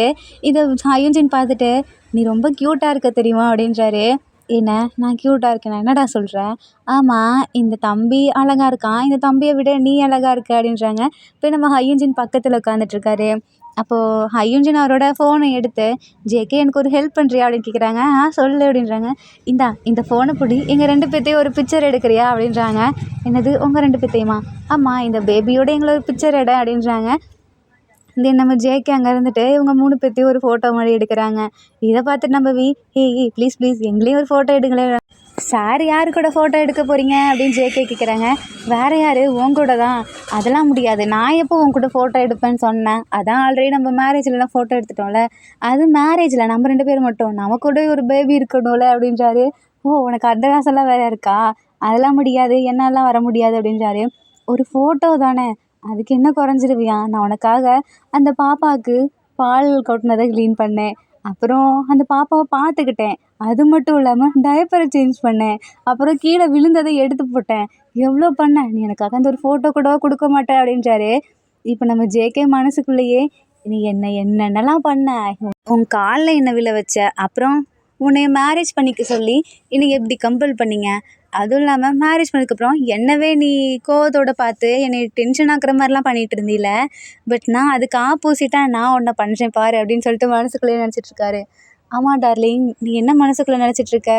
இதை ஹயுன்ஜின் பார்த்துட்டு, நீ ரொம்ப க்யூட்டாக இருக்க தெரியுமா அப்படின்றாரு. என்ன நான் க்யூட்டாக இருக்கேனா? என்னடா சொல்கிற? ஆமாம், இந்த தம்பி அழகாக இருக்கான், இந்த தம்பியை விட நீ அழகாக இருக்க அப்படின்றாங்க. இப்போ நம்ம ஹயுன்ஜின் பக்கத்தில் உட்காந்துட்ருக்காரு. அப்போது ஹயுன்ஜின் அவரோட ஃபோனை எடுத்து, ஜேகே எனக்கு ஒரு ஹெல்ப் பண்ணுறியா அப்படின்னு கேட்குறாங்க. சொல்லு அப்படின்றாங்க. இந்த ஃபோனை பிடி, எங்கள் 2 பேர்த்தையும் ஒரு பிக்சர் எடுக்கிறியா அப்படின்றாங்க. என்னது உங்கள் 2 பேர்த்தையுமா? ஆமாம், இந்த பேபியோட எங்களை ஒரு பிக்சர் எடு அப்படின்றாங்க. தென் நம்ம ஜேகே அங்கே இருந்துட்டு இவங்க 3 பேர்த்தையும் ஒரு ஃபோட்டோ மாதிரி எடுக்கிறாங்க. இதை பார்த்துட்டு நம்ம ஏய் ப்ளீஸ் எங்களையும் ஒரு ஃபோட்டோ எடுங்களேன். சார் யார் கூட ஃபோட்டோ எடுக்க போகிறீங்க அப்படின்னு ஜேகே கேட்குறாங்க. வேறு யார்? உன் கூட தான். அதெல்லாம் முடியாது, நான் எப்போ உன் கூட ஃபோட்டோ எடுப்பேன்னு சொன்னேன்? அதான் ஆல்ரெடி நம்ம மேரேஜ்லலாம் ஃபோட்டோ எடுத்துட்டோம்ல. அது மேரேஜில் நம்ம 2 பேர் மட்டும், நம்ம கூட ஒரு பேபி இருக்கணும்ல அப்படின்றாரு. ஓ, உனக்கு அந்த காசெல்லாம் வேறு இருக்கா? அதெல்லாம் முடியாது, என்னாலாம் வர முடியாது அப்படின்றாரு. ஒரு ஃபோட்டோ தானே, அதுக்கு என்ன குறைஞ்சிருவியா? நான் உனக்காக அந்த பாப்பாவுக்கு பால் கொட்டினதை க்ளீன் பண்ணேன், அப்புறம் அந்த பாப்பாவை பார்த்துக்கிட்டேன், அது மட்டும் இல்லாமல் டயப்பரை சேஞ்ச் பண்ணேன், அப்புறம் கீழே விழுந்ததை எடுத்து போட்டேன், எவ்வளோ பண்ணேன், நீ எனக்காக அந்த ஒரு ஃபோட்டோ கூட கொடுக்க மாட்டேன் அப்படின்றாரு. இப்போ நம்ம ஜேகே மனசுக்குள்ளேயே, நீ என்னென்னலாம் பண்ண, உன் காலில் என்ன விழ வச்ச, அப்புறம் உன்னைய மேரேஜ் பண்ணிக்க சொல்லி என்னை எப்படி கம்பல் பண்ணீங்க, அதுவும் இல்லாமல் மேரேஜ் பண்ணதுக்கப்புறம் என்னவே நீ கோவத்தோடு பார்த்து என்னை டென்ஷன் ஆக்குற மாதிரிலாம் பண்ணிகிட்டு இருந்தீல, பட் நான் அதுக்கு ஆப்போசிட்டாக நான் உன்னை பண்ணுறேன் பாரு அப்படின்னு சொல்லிட்டு மனசுக்குள்ளேயே நினச்சிட்ருக்காரு. ஆமாம் டார்லிங், நீ என்ன மனசுக்குள்ளே நினச்சிட்ருக்க?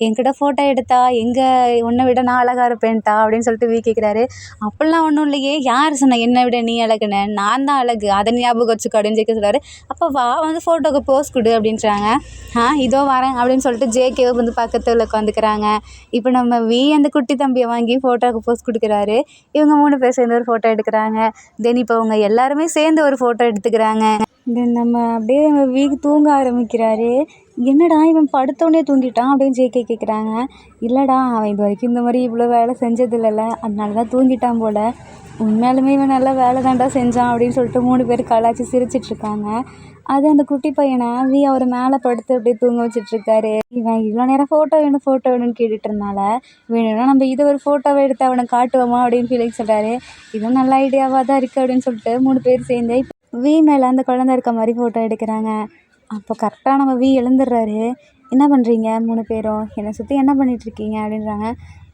என்கிட்ட ஃபோட்டோ எடுத்தா எங்கே உன்னை விட நான் அழகாக இருப்பேன்ட்டா அப்படின்னு சொல்லிட்டு கேட்குறாரு. அப்படிலாம் ஒன்றும் இல்லையே, யார் சொன்ன என்னை விட நீ அழகுன்னு? நான் தான் அழகு, அதை ஞாபகம் வச்சுக்கோ அப்படின்னு ஜேகே சொல்கிறாரு. அப்போ வா வந்து ஃபோட்டோக்கு போஸ் கொடு அப்படின்றாங்க. இதோ வரேன் அப்படின்னு சொல்லிட்டு ஜேகேவை வந்து பக்கத்தில் உட்காந்துக்கிறாங்க. இப்போ நம்ம அந்த குட்டி தம்பியை வாங்கி ஃபோட்டோவுக்கு போஸ் கொடுக்குறாரு. இவங்க 3 பேர் சேர்ந்து ஒரு ஃபோட்டோ எடுக்கிறாங்க. தென் இப்போ அவங்க எல்லாருமே சேர்ந்து ஒரு ஃபோட்டோ எடுத்துக்கிறாங்க. தென் நம்ம அப்படியே தூங்க ஆரம்பிக்கிறாரு. என்னடா இவன் படுத்தோடனே தூங்கிட்டான் அப்படின்னு ஜேகே கேட்குறாங்க. இல்லைடா, அவன் இது வரைக்கும் இந்த மாதிரி இவ்வளோ வேலை செஞ்சதில்லைல்ல, அதனால தான் தூங்கிட்டான் போல். உண்மையாலுமே இவன் நல்லா வேலை தாண்டா செஞ்சான் அப்படின்னு சொல்லிட்டு 3 பேர் கலாய்ச்சி சிரிச்சிட்ருக்காங்க. அது அந்த குட்டி பையனை அவர் மேலே படுத்து அப்படியே தூங்க வச்சிட்ருக்காரு. இவன் இவ்வளோ நேரம் ஃபோட்டோ வேணும்னு கேட்டுட்டு இருந்தால, வேணும்னா நம்ம இதை ஒரு ஃபோட்டோவை எடுத்து அவனை காட்டுவோமா அப்படின்னு ஃபீலிங் சொல்கிறாரு. இதுவும் நல்ல ஐடியாவாக தான் இருக்குது அப்படின்னு சொல்லிட்டு 3 பேர் சேர்ந்து மேலே அந்த குழந்தை இருக்க மாதிரி ஃபோட்டோ எடுக்கிறாங்க. அப்போ கரெக்டாக நம்ம எழுந்துடுறாரு. என்ன பண்ணுறீங்க 3 பேரும்? என்னை சுற்றி என்ன பண்ணிகிட்ருக்கீங்க அப்படின்றாங்க.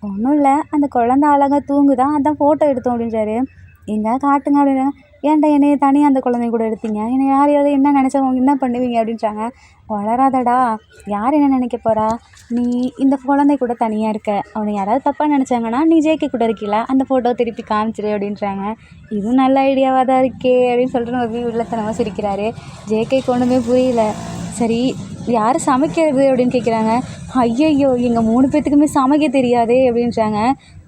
ஒன்றும் இல்லை, அந்த குழந்தை அழகாக தூங்குதான், அதான் ஃபோட்டோ எடுத்தோம் அப்படின்றாரு. எங்கே காட்டுங்க அப்படின்றாங்க. ஏன்டா என்னைய தனியாக அந்த குழந்தைய கூட எடுத்தீங்க? என்னை யாரையாவது என்ன நினச்சவங்க என்ன பண்ணுவீங்க அப்படின்றாங்க. வளராதடா, யார் என்ன நினைக்க போகிறா? நீ இந்த குழந்தை கூட தனியாக இருக்க, அவனை யாராவது தப்பாக நினச்சாங்கன்னா நீ ஜேகே கூட இருக்கீல, அந்த ஃபோட்டோ திருப்பி காமிச்சிரு அப்படின்றாங்க. இதுவும் நல்ல ஐடியாவாக தான் இருக்கே அப்படின்னு சொல்லிட்டு நம்ம உள்ளத்தனமாக சிரிக்கிறாரு. ஜேகேக்கு ஒன்றுமே புரியல. சரி, யார் சமைக்கிறது அப்படின்னு கேட்குறாங்க. ஐயையோ, எங்கள் 3 பேர்த்துக்குமே சமைக்க தெரியாதே அப்படின்றாங்க.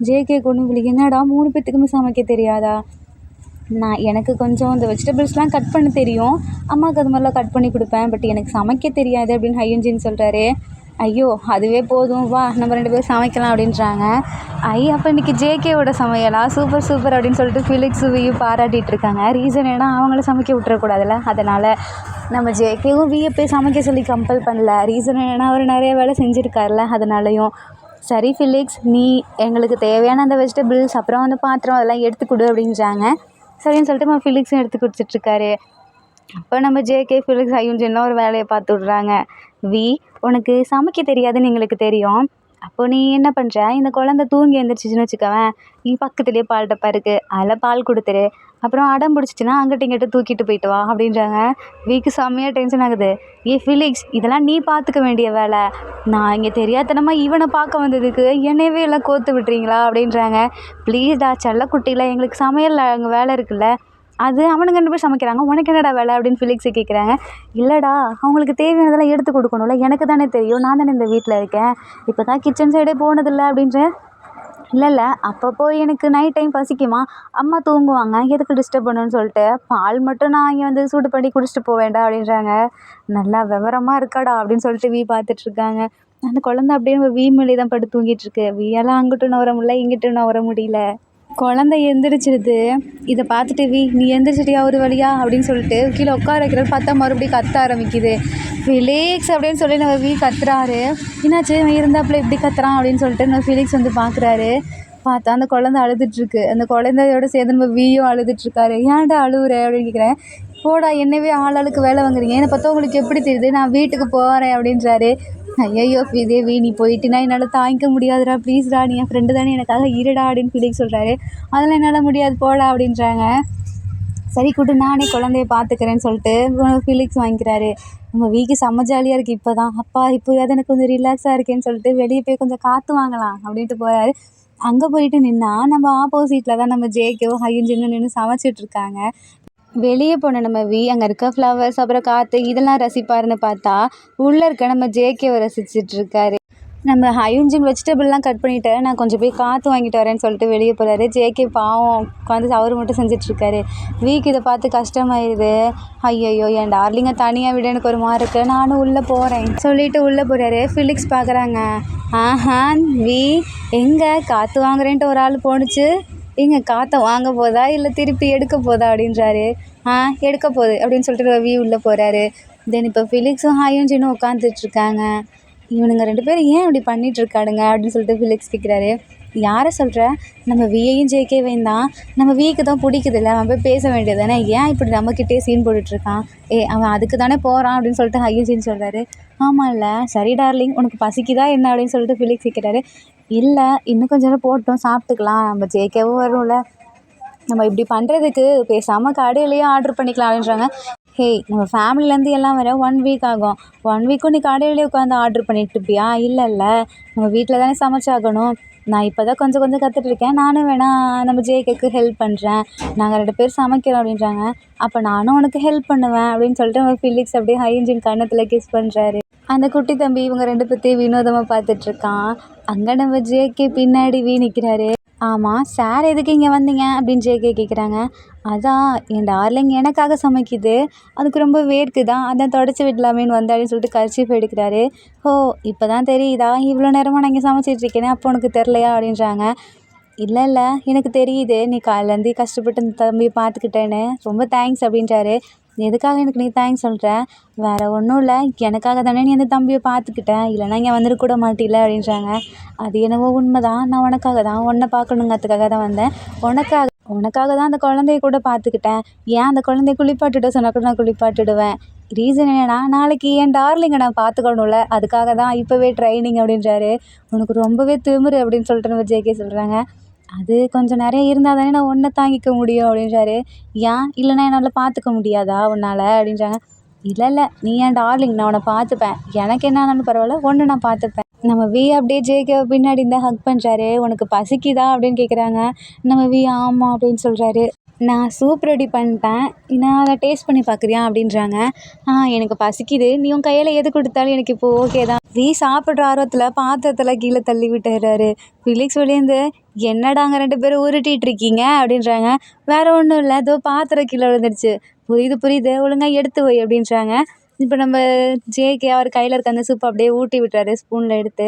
ஜேகேக்கு ஒன்றும் புரியல. என்னடா 3 பேர்த்துக்குமே சமைக்க தெரியாதா? எனக்கு கொஞ்சம் இந்த வெஜிடபிள்ஸ்லாம் கட் பண்ண தெரியும், அம்மாவுக்கு அது மாதிரிலாம் கட் பண்ணி கொடுப்பேன், பட் எனக்கு சமைக்க தெரியாது அப்படின்னு ஹயுன்ஜின் சொல்கிறாரு. ஐயோ, அதுவே போதும், வா நம்ம 2 பேரும் சமைக்கலாம் அப்படின்றாங்க. அப்போ இன்றைக்கி ஜேகேவோட சமையலா, சூப்பர் அப்படின்னு சொல்லிட்டு ஃபிலிக்ஸுவையும் பாராட்டிகிட்டு இருக்காங்க. ரீசன் ஏன்னா அவங்கள சமைக்க விட்டுறக்கூடாதுல்ல, அதனால் நம்ம ஜேகேவும் போய் சமைக்க சொல்லி கம்பல் பண்ணல. ரீசன் என்னென்னா அவர் நிறைய வேலை செஞ்சுருக்காருல, அதனாலையும். சரி ஃபிலிக்ஸ், நீ எங்களுக்கு தேவையான அந்த வெஜிடபிள்ஸ் அப்புறம் அந்த பாத்திரம் அதெல்லாம் எடுத்து கொடு அப்படின்றாங்க. சரின்னு சொல்லிட்டு நம்ம ஃபிலிக்ஸும் எடுத்து கொடுத்துட்ருக்காரு. அப்போ நம்ம ஜேகே, ஃபிலிக்ஸ், ஹயுன்ஜின்லாம் ஒரு வேலையை பார்த்து விட்றாங்க. உனக்கு சமைக்க தெரியாதுன்னு எங்களுக்கு தெரியும், அப்போ நீ என்ன பண்ணுற, இந்த குழந்தை தூங்கி எழுந்திரிச்சிச்சின்னு வச்சுக்கவேன், நீ பக்கத்துலேயே பால் டப்பா இருக்குது, அதில் பால் கொடுத்துரு, அப்புறம் அடம் பிடிச்சிச்சின்னா அங்கிட்ட இங்கிட்ட தூக்கிட்டு போயிட்டு வா அப்படின்றாங்க. செம்மையாக டென்ஷன் ஆகுது. ஃபிலிக்ஸ், இதெல்லாம் நீ பார்த்துக்க வேண்டிய வேலை, நான் இங்கே தெரியாதனமாக இவனை பார்க்க வந்ததுக்கு என்னையவே எல்லாம் கோத்து விட்டுறீங்களா அப்படின்றாங்க. ப்ளீஸ்டா செல்லக்குட்டியில், எங்களுக்கு சமையல் அங்கே வேலை இருக்குல்ல, அது அவனுங்க 2 பேர் சமைக்கிறாங்க, உனக்கு என்னடா வேலை அப்படின்னு ஃபிலிக்ஸை கேட்குறாங்க. இல்லைடா, அவங்களுக்கு தேவையானதெல்லாம் எடுத்து கொடுக்கணும்ல, எனக்கு தானே தெரியும், நான் தானே இந்த வீட்டில் இருக்கேன், இப்போ தான் கிச்சன் சைடே போனதில்லை அப்படின்ற. இல்லை அப்பப்போ எனக்கு நைட் டைம் பசிக்குமா, அம்மா தூங்குவாங்க, எதுக்கு டிஸ்டர்ப் பண்ணணும்னு சொல்லிட்டு பால் மட்டும் நான் இங்கே வந்து சூடு பண்ணி குடிச்சிட்டு போவேண்டா அப்படின்றாங்க. நல்லா விவரமாக இருக்காடா அப்படின்னு சொல்லிட்டு பார்த்துட்ருக்காங்க. அந்த குழந்தை அப்படியே நம்ம மேலே தான் படுத்து தூங்கிட்டு இருக்கு. எல்லாம் அங்கிட்டும் நவர முடியல, இங்கிட்டும் நவர முடியல. குழந்தை எந்திரிச்சிருது. இதை பார்த்துட்டு நீ எந்திரிச்சிட்டியா ஒரு வழியா அப்படின்னு சொல்லிட்டு கீழே உட்கார வைக்கிறது, பார்த்தா மறுபடியும் கத்த ஆரம்பிக்குது. ஃபிலிக்ஸ் அப்படின்னு சொல்லி நம்ம கத்துறாரு. என்னாச்சு, இவன் இருந்தாப்புல இப்படி கத்துறான் அப்படின்னு சொல்லிட்டு நம்ம ஃபிலிக்ஸ் வந்து பார்க்குறாரு. பார்த்தா அந்த குழந்தை அழுதுட்டுருக்கு. அந்த குழந்தையோட சேர்ந்து நம்ம வியும் அழுதுட்டுருக்காரு. "ஏன்டா அழுவுற?" அப்படின்னு கேட்குறேன். "போடா என்னவே ஆளாளுக்கு வேலை வாங்குறீங்க. என்னை பார்த்தா உங்களுக்கு எப்படி தெரியுது? நான் வீட்டுக்கு போகிறேன்" அப்படின்றாரு. ஐயையோ! இதேவி நீ போயிட்டினா என்னால் தாங்கிக்க முடியாதுடா. ப்ளீஸ்டா நீ என் ஃப்ரெண்டு தானே எனக்காக இருடா அப்படின்னு ஃபீலிக்ஸ் சொல்கிறாரு. அதெல்லாம் என்னால் முடியாது போடா அப்படின்றாங்க. சரி குடு நானே குழந்தைய பார்த்துக்கிறேன்னு சொல்லிட்டு ஃபீலிக்ஸ் வாங்கிக்கிறாரு. நம்ம வீக்கு செம்ம ஜாலியாக இருக்குது இப்போ தான். அப்பா இப்போயாவது எனக்கு கொஞ்சம் ரிலாக்ஸாக இருக்கேன்னு சொல்லிட்டு வெளியே போய் கொஞ்சம் காற்று வாங்கலாம் அப்படின்ட்டு போகிறாரு. அங்கே போயிட்டு நின்னா நம்ம ஆப்போசிட்டில் தான் நம்ம ஜேகேஓ ஹையன்ஜின்னு நின்று சமைச்சிட்ருக்காங்க. வெளியே போன நம்ம அங்கே இருக்க ஃப்ளவர்ஸ் அப்புறம் காற்று இதெல்லாம் ரசிப்பாருன்னு பார்த்தா உள்ளே இருக்க நம்ம ஜேகேவை ரசிச்சிட்ருக்காரு. நம்ம ஹையன்ஜின் வெஜிடபிள்லாம் கட் பண்ணிவிட்டு நான் கொஞ்சம் போய் காற்று வாங்கிட்டு வரேன்னு சொல்லிட்டு வெளியே போகிறாரு. ஜேகே பாவம் உட்காந்து அவர் மட்டும் செஞ்சிட்ருக்காரு. வீக் இதை பார்த்து கஷ்டமாயிருது. ஐயையோ என் டார்லிங்கை தனியாக விட எனக்கு ஒரு மாதிரி இருக்குது, நானும் உள்ளே போகிறேன் சொல்லிட்டு உள்ளே போகிறாரு. ஃபிலிக்ஸ் பார்க்குறாங்க. வீ எங்கே காற்று வாங்குறேன்ட்டு ஒரு ஆள் போணுச்சு, எங்கே காற்றை வாங்க போதா இல்லை திருப்பி எடுக்க போதா அப்படின்றாரு. எடுக்க போகுது அப்படின்னு சொல்லிட்டு ரவி உள்ளே போகிறாரு. தென் இப்போ ஃபிலிக்ஸும் ஹையன்ஜினும் உட்காந்துட்ருக்காங்க. இவனுங்க 2 பேரும் ஏன் இப்படி பண்ணிகிட்ருக்காடுங்க அப்படின்னு சொல்லிட்டு ஃபிலிக்ஸ் கேட்குறாரு. யாரை சொல்கிற? நம்ம வியையும் ஜேகேவையும் தான். நம்ம விக்கு தான் பிடிக்குதுல்ல, அவன் போய் பேச வேண்டியது தானே, ஏன் இப்படி நம்மக்கிட்டே சீன் போட்டுட்ருக்கான்? அவன் அதுக்கு தானே போகிறான் அப்படின்னு சொல்லிட்டு ஹையன்ஜின் சொல்கிறாரு. ஆமாம் இல்லை சரி டார்லிங் உனக்கு பசிக்குதா என்ன அப்படின்னு சொல்லிட்டு ஃபிலிக்ஸ் கேட்குறாரு. இல்லை இன்னும் கொஞ்சம் நேரம் போட்டோம் சாப்பிட்டுக்கலாம், நம்ம ஜேகேவும் வரும்ல, நம்ம இப்படி பண்ணுறதுக்கு பேசாமல் கடையிலேயே ஆர்டர் பண்ணிக்கலாம் அப்படின்றாங்க. நம்ம ஃபேமிலிலேருந்து எல்லாம் வர 1 வீக் ஆகும். 1 வீக்கும் நீ கடையிலே உட்காந்து ஆர்டர் பண்ணிட்டு இருப்பியா? இல்லைல்ல நம்ம வீட்டில் தானே சமைச்சாகணும். நான் இப்போ தான் கொஞ்சம் கொஞ்சம் கற்றுட்ருக்கேன், நானும் வேணால் நம்ம ஜேகேக்கு ஹெல்ப் பண்ணுறேன், நாங்கள் 2 பேர் சமைக்கிறோம் அப்படின்றாங்க. அப்போ நானும் உனக்கு ஹெல்ப் பண்ணுவேன் அப்படின்னு சொல்லிட்டு நம்ம ஃபிலிக்ஸ் அப்படியே ஹையன்ஜின் கன்னத்தில் கிஸ் பண்ணுறாரு. அந்த குட்டி தம்பி இவங்க 2 பேர்த்தையும் வினோதமாக பார்த்துட்ருக்கான். அங்கே நம்ம ஜேகே பின்னாடி நிற்கிறாரு. ஆமாம் சார் எதுக்கு இங்கே வந்தீங்க அப்படின்னு ஜேகே கேட்குறாங்க. அதான் என் டார்லிங் எனக்காக சமைக்குது, அதுக்கு ரொம்ப வேர்க்குதான், அதான் தொடச்சி விடலாமேன்னு வந்தேன் அப்படின்னு சொல்லிட்டு கர்ச்சீஃப் எடுக்கிறாரு. இப்போ தான் தெரியுதா இவ்வளோ நேரமாக நான் இங்கே சமைச்சிட்ருக்கேனே, அப்போ உனக்கு தெரிலையா அப்படின்றாங்க. இல்லை எனக்கு தெரியுது, நீ காலையிலேருந்து கஷ்டப்பட்டு இந்த தம்பியை பார்த்துக்கிட்டேன்னு, ரொம்ப தேங்க்ஸ் அப்படின்றாரு. எதுக்காக எனக்கு நீ தேங்க்ஸ் சொல்கிற? வேறு ஒன்றும் இல்லை, எனக்காக தானே நீ அந்த தம்பியை பார்த்துக்கிட்டேன், இல்லைனா இங்கே வந்துருக்கூட மாட்டில்ல அப்படின்றாங்க. அது என்னவோ உண்மைதான், நான் உனக்காக தான் உன்னை பார்க்கணுங்கிறதுக்காக தான் வந்தேன், உனக்காக தான் அந்த குழந்தைய கூட பார்த்துக்கிட்டேன். ஏன் அந்த குழந்தைய குளிப்பாட்டிட சொன்னால் கூட நான் குளிப்பாட்டிடுவேன். ரீசன் என்னென்னா நாளைக்கு என் டார்லிங்கை நான் பார்த்துக்கணும்ல, அதுக்காக தான் இப்போவே ட்ரைனிங் அப்படின்றாரு. உனக்கு ரொம்பவே திமிரு அப்படின்னு சொல்லிட்டு நம்ம ஜேகே சொல்கிறாங்க. அது கொஞ்சம் நிறைய இருந்தால் தானே நான் உன்னை தாங்கிக்க முடியும் அப்படின்றாரு. ஏன் இல்லைனா என்னால் பார்த்துக்க முடியாதா உன்னால் அப்படின்றாங்க. இல்லை நீ என் டார்லிங், நான் உன்னை பார்த்துப்பேன், எனக்கு என்ன ஆனாலும் பரவாயில்ல, ஒன்று நான் பார்த்துப்பேன். நம்ம அப்படியே ஜேகே பின்னாடி இருந்தால் ஹக் பண்ணுறாரு. உனக்கு பசிக்குதா அப்படின்னு கேட்குறாங்க. நம்ம ஆமாம் அப்படின்னு சொல்கிறாரு. நான் சூப் ரெடி பண்ணிட்டேன், நான் அதை டேஸ்ட் பண்ணி பார்க்குறியா அப்படின்றாங்க. எனக்கு பசிக்குது, நீ உன் கையில் எது கொடுத்தாலும் எனக்கு இப்போ ஓகே தான். சாப்பிட்ற ஆர்வத்தில் பாத்திரத்தில் கீழே தள்ளி விட்டுறாரு. ஃபிலிக்ஸ் வெளியேந்து என்னடாங்க 2 பேரும் உருட்டிகிட்டு இருக்கீங்க அப்படின்றாங்க. வேறு ஒன்றும் இல்லை, ஏதோ பாத்திரம் கீழே விழுந்துருச்சு. புரியுது ஒழுங்காக எடுத்து வை அப்படின்றாங்க. இப்போ நம்ம ஜேகே அவர் கையில் இருக்க அந்த சூப்பை அப்படியே ஊட்டி விட்டுறாரு ஸ்பூனில் எடுத்து.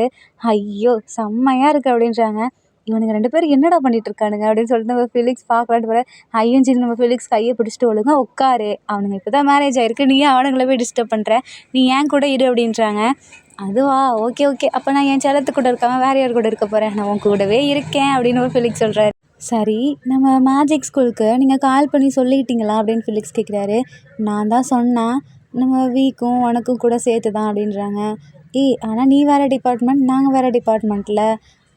ஐயோ செம்மையாக இருக்குது அப்படின்றாங்க. இவனுங்க 2 பேரும் என்னடா பண்ணிட்டு இருக்கானுங்க அப்படின்னு சொல்லிட்டு நம்ம ஃபிலிக்ஸ் பார்க்கலான்ட்டு போகிற. ஹையன்ஜின் நம்ம ஃபிலிக்ஸ் கையை பிடிச்சிட்டு ஒழுங்கா உட்காரு, அவனுங்க இப்போ தான் மேரேஜ் ஆகிருக்கு, நீ அவனுங்களை போய் டிஸ்டர்ப் பண்ணுற, நீ ஏன் கூட இரு அப்படின்றாங்க. அதுவா ஓகே அப்போ நான் என் செல்லத்து கூட இருக்காமல் வேறு யார் கூட இருக்க போகிறேன், நான் உன் கூடவே இருக்கேன் அப்படின்னு ஒரு ஃபிலிக்ஸ் சொல்கிறாரு. சரி நம்ம மேஜிக் ஸ்கூலுக்கு நீங்கள் கால் பண்ணி சொல்லிக்கிட்டீங்களா அப்படின்னு ஃபிலிக்ஸ் கேட்குறாரு. நான் தான் சொன்னேன், நம்ம வீக்கும் உனக்கும் கூட சேர்த்து தான் அப்படின்றாங்க. ஆனால் நீ வேறு டிபார்ட்மெண்ட், நாங்கள் வேறு டிபார்ட்மெண்ட்டில்,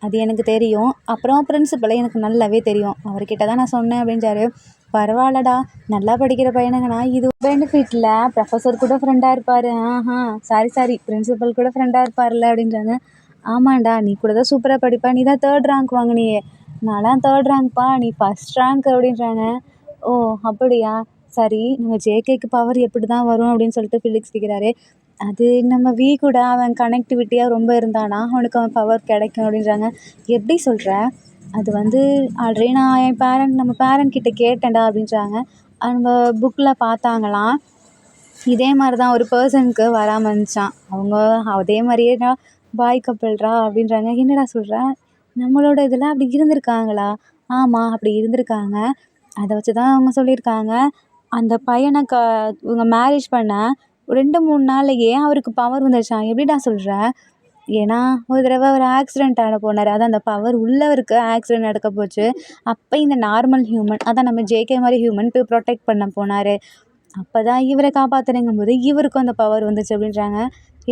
அது எனக்கு தெரியும், அப்புறம் பிரின்சிபலை எனக்கு நல்லாவே தெரியும், அவர்கிட்ட தான் நான் சொன்னேன் அப்படின்றாரு. பரவாயில்லடா, நல்லா படிக்கிற பையனுங்கண்ணா, இது பெனிஃபிட்டில் ப்ரொஃபஸர் கூட ஃப்ரெண்டாக இருப்பார். சாரி பிரின்சிபல் கூட ஃப்ரெண்டாக இருப்பார்ல அப்படின்றாங்க. ஆமாண்டா, நீ கூட தான் சூப்பராக படிப்பா, நீ தான் 3rd ரேங்க் வாங்கினியே, நான்லாம் 3rd ரேங்க்ப்பா, நீ 1st ரேங்க் அப்படின்றாங்க. ஓ அப்படியா, சரி நம்ம ஜேகேக்கு பவர் எப்படி தான் வரும் அப்படின்னு சொல்லிட்டு ஃபிலிக்ஸ் கேட்குறாரு. அது நம்ம கூட அவன் கனெக்டிவிட்டியாக ரொம்ப இருந்தானா அவனுக்கு அவன் பவர் கிடைக்கும் அப்படின்றாங்க. எப்படி சொல்கிற? அது ஆல்ரெடி நான் நம்ம பேரண்ட் கிட்ட கேட்டேன்டா அப்படின்றாங்க. அவங்க புக்கில் பார்த்தாங்களாம், இதே மாதிரி தான் ஒரு பர்சனுக்கு வராமல் இருந்துச்சான், அவங்க அதே மாதிரியே தான் பாய் கப்பல்ரா அப்படின்றாங்க. என்னடா சொல்கிற? நம்மளோட இதில் அப்படி இருந்திருக்காங்களா? ஆமாம் அப்படி இருந்திருக்காங்க, அதை வச்சு தான் அவங்க சொல்லியிருக்காங்க. அந்த பையனை இவங்க மேரேஜ் பண்ண 2-3 நாள்லையே அவருக்கு பவர் வந்துருச்சான். எப்படிடா சொல்கிற? ஏன்னா ஒரு தடவை ஒரு ஆக்சிடென்ட் ஆட போனார். அதான் அந்த பவர் உள்ளவருக்கு ஆக்சிடென்ட் நடக்க போச்சு. அப்போ இந்த நார்மல் ஹியூமன் அதான் நம்ம ஜேகே மாதிரி ஹியூமன் போய் ப்ரொடெக்ட் பண்ண போனார். அப்போ தான் இவரை காப்பாற்றுறேங்கும்போது இவருக்கும் அந்த பவர் வந்துச்சு அப்படின்றாங்க.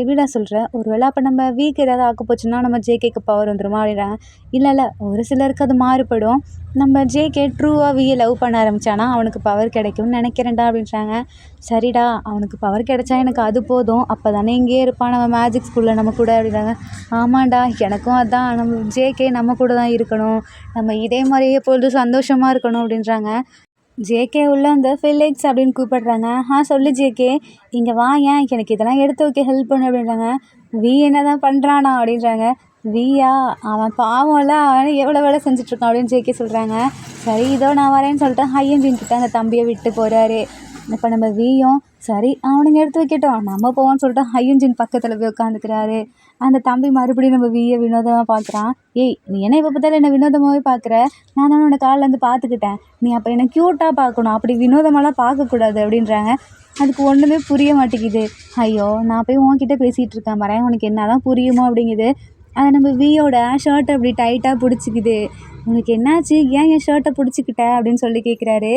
எப்படிடா சொல்கிற? ஒரு வேளை அப்போ நம்ம வீக் ஏதாவது ஆக்க போச்சுன்னா நம்ம ஜேகேக்கு பவர் வந்துருமா அப்படின்றாங்க. இல்லை இல்லை, ஒரு சிலருக்கு அது மாறுபடும். நம்ம ஜேகே ட்ரூவாக வியை லவ் பண்ண ஆரம்பித்தானா அவனுக்கு பவர் கிடைக்கும்னு நினைக்கிறேன்டா அப்படின்றாங்க. சரிடா, அவனுக்கு பவர் கிடைச்சா எனக்கு அது போதும். அப்போ தானே இங்கேயே இருப்பான் நம்ம மேஜிக் ஸ்கூலில் நம்ம கூட அப்படின்றாங்க. ஆமாண்டா, எனக்கும் அதான். நம்ம ஜேகே நம்ம கூட தான் இருக்கணும், நம்ம இதே மாதிரியே எப்பொழுதும் சந்தோஷமாக இருக்கணும் அப்படின்றாங்க. ஜேகே உள்ள அந்த ஃபெலிக்ஸ் அப்படின்னு கூப்பிடுறாங்க. சொல்லு ஜேகே, இங்கே வாயேன், எனக்கு இதெல்லாம் எடுத்து வைக்க ஹெல்ப் பண்ணு அப்படின்றாங்க. வி என்ன தான் பண்ணுறானா அப்படின்றாங்க. வியா, அவன் பாவம்ல, அவன் எவ்வளோ வேலை செஞ்சிட்ருக்கான் அப்படின்னு ஜேகே சொல்கிறாங்க. சரி இதோ நான் வரேன்னு சொல்லிட்டு ஹையன்ஜின் கிட்ட அந்த தம்பியை விட்டு போகிறாரு. இப்போ நம்ம வியும் சரி அவனுங்க எடுத்து வைக்கட்டும் நம்ம போவோம்னு சொல்லிட்டு ஹையன்ஜின் பக்கத்தில் போய் உட்காந்துக்கிறாரு. அந்த தம்பி மறுபடியும் நம்ம வியை வினோதமாக பார்க்குறான். ஏய், நீ என்ன இப்போ பார்த்தாலும் என்ன வினோதமாகவே பார்க்குற? நான் தானே உன்னை காலிலேருந்து பார்த்துக்கிட்டேன். நீ அப்போ என்ன க்யூட்டாக பார்க்கணும், அப்படி வினோதமாலாம் பார்க்கக்கூடாது அப்படின்றாங்க. அதுக்கு ஒன்றுமே புரிய மாட்டேங்குது. ஐயோ, நான் போய் உன்கிட்ட பேசிகிட்டு இருக்கேன் பாரேன், உனக்கு என்ன தான் புரியுமோ அப்படிங்குது. அதை நம்ம வியோட ஷர்ட்டை அப்படி டைட்டாக பிடிச்சிக்குது. உனக்கு என்னாச்சு, ஏன் என் ஷர்ட்டை பிடிச்சிக்கிட்ட அப்படின்னு சொல்லி கேட்குறாரு.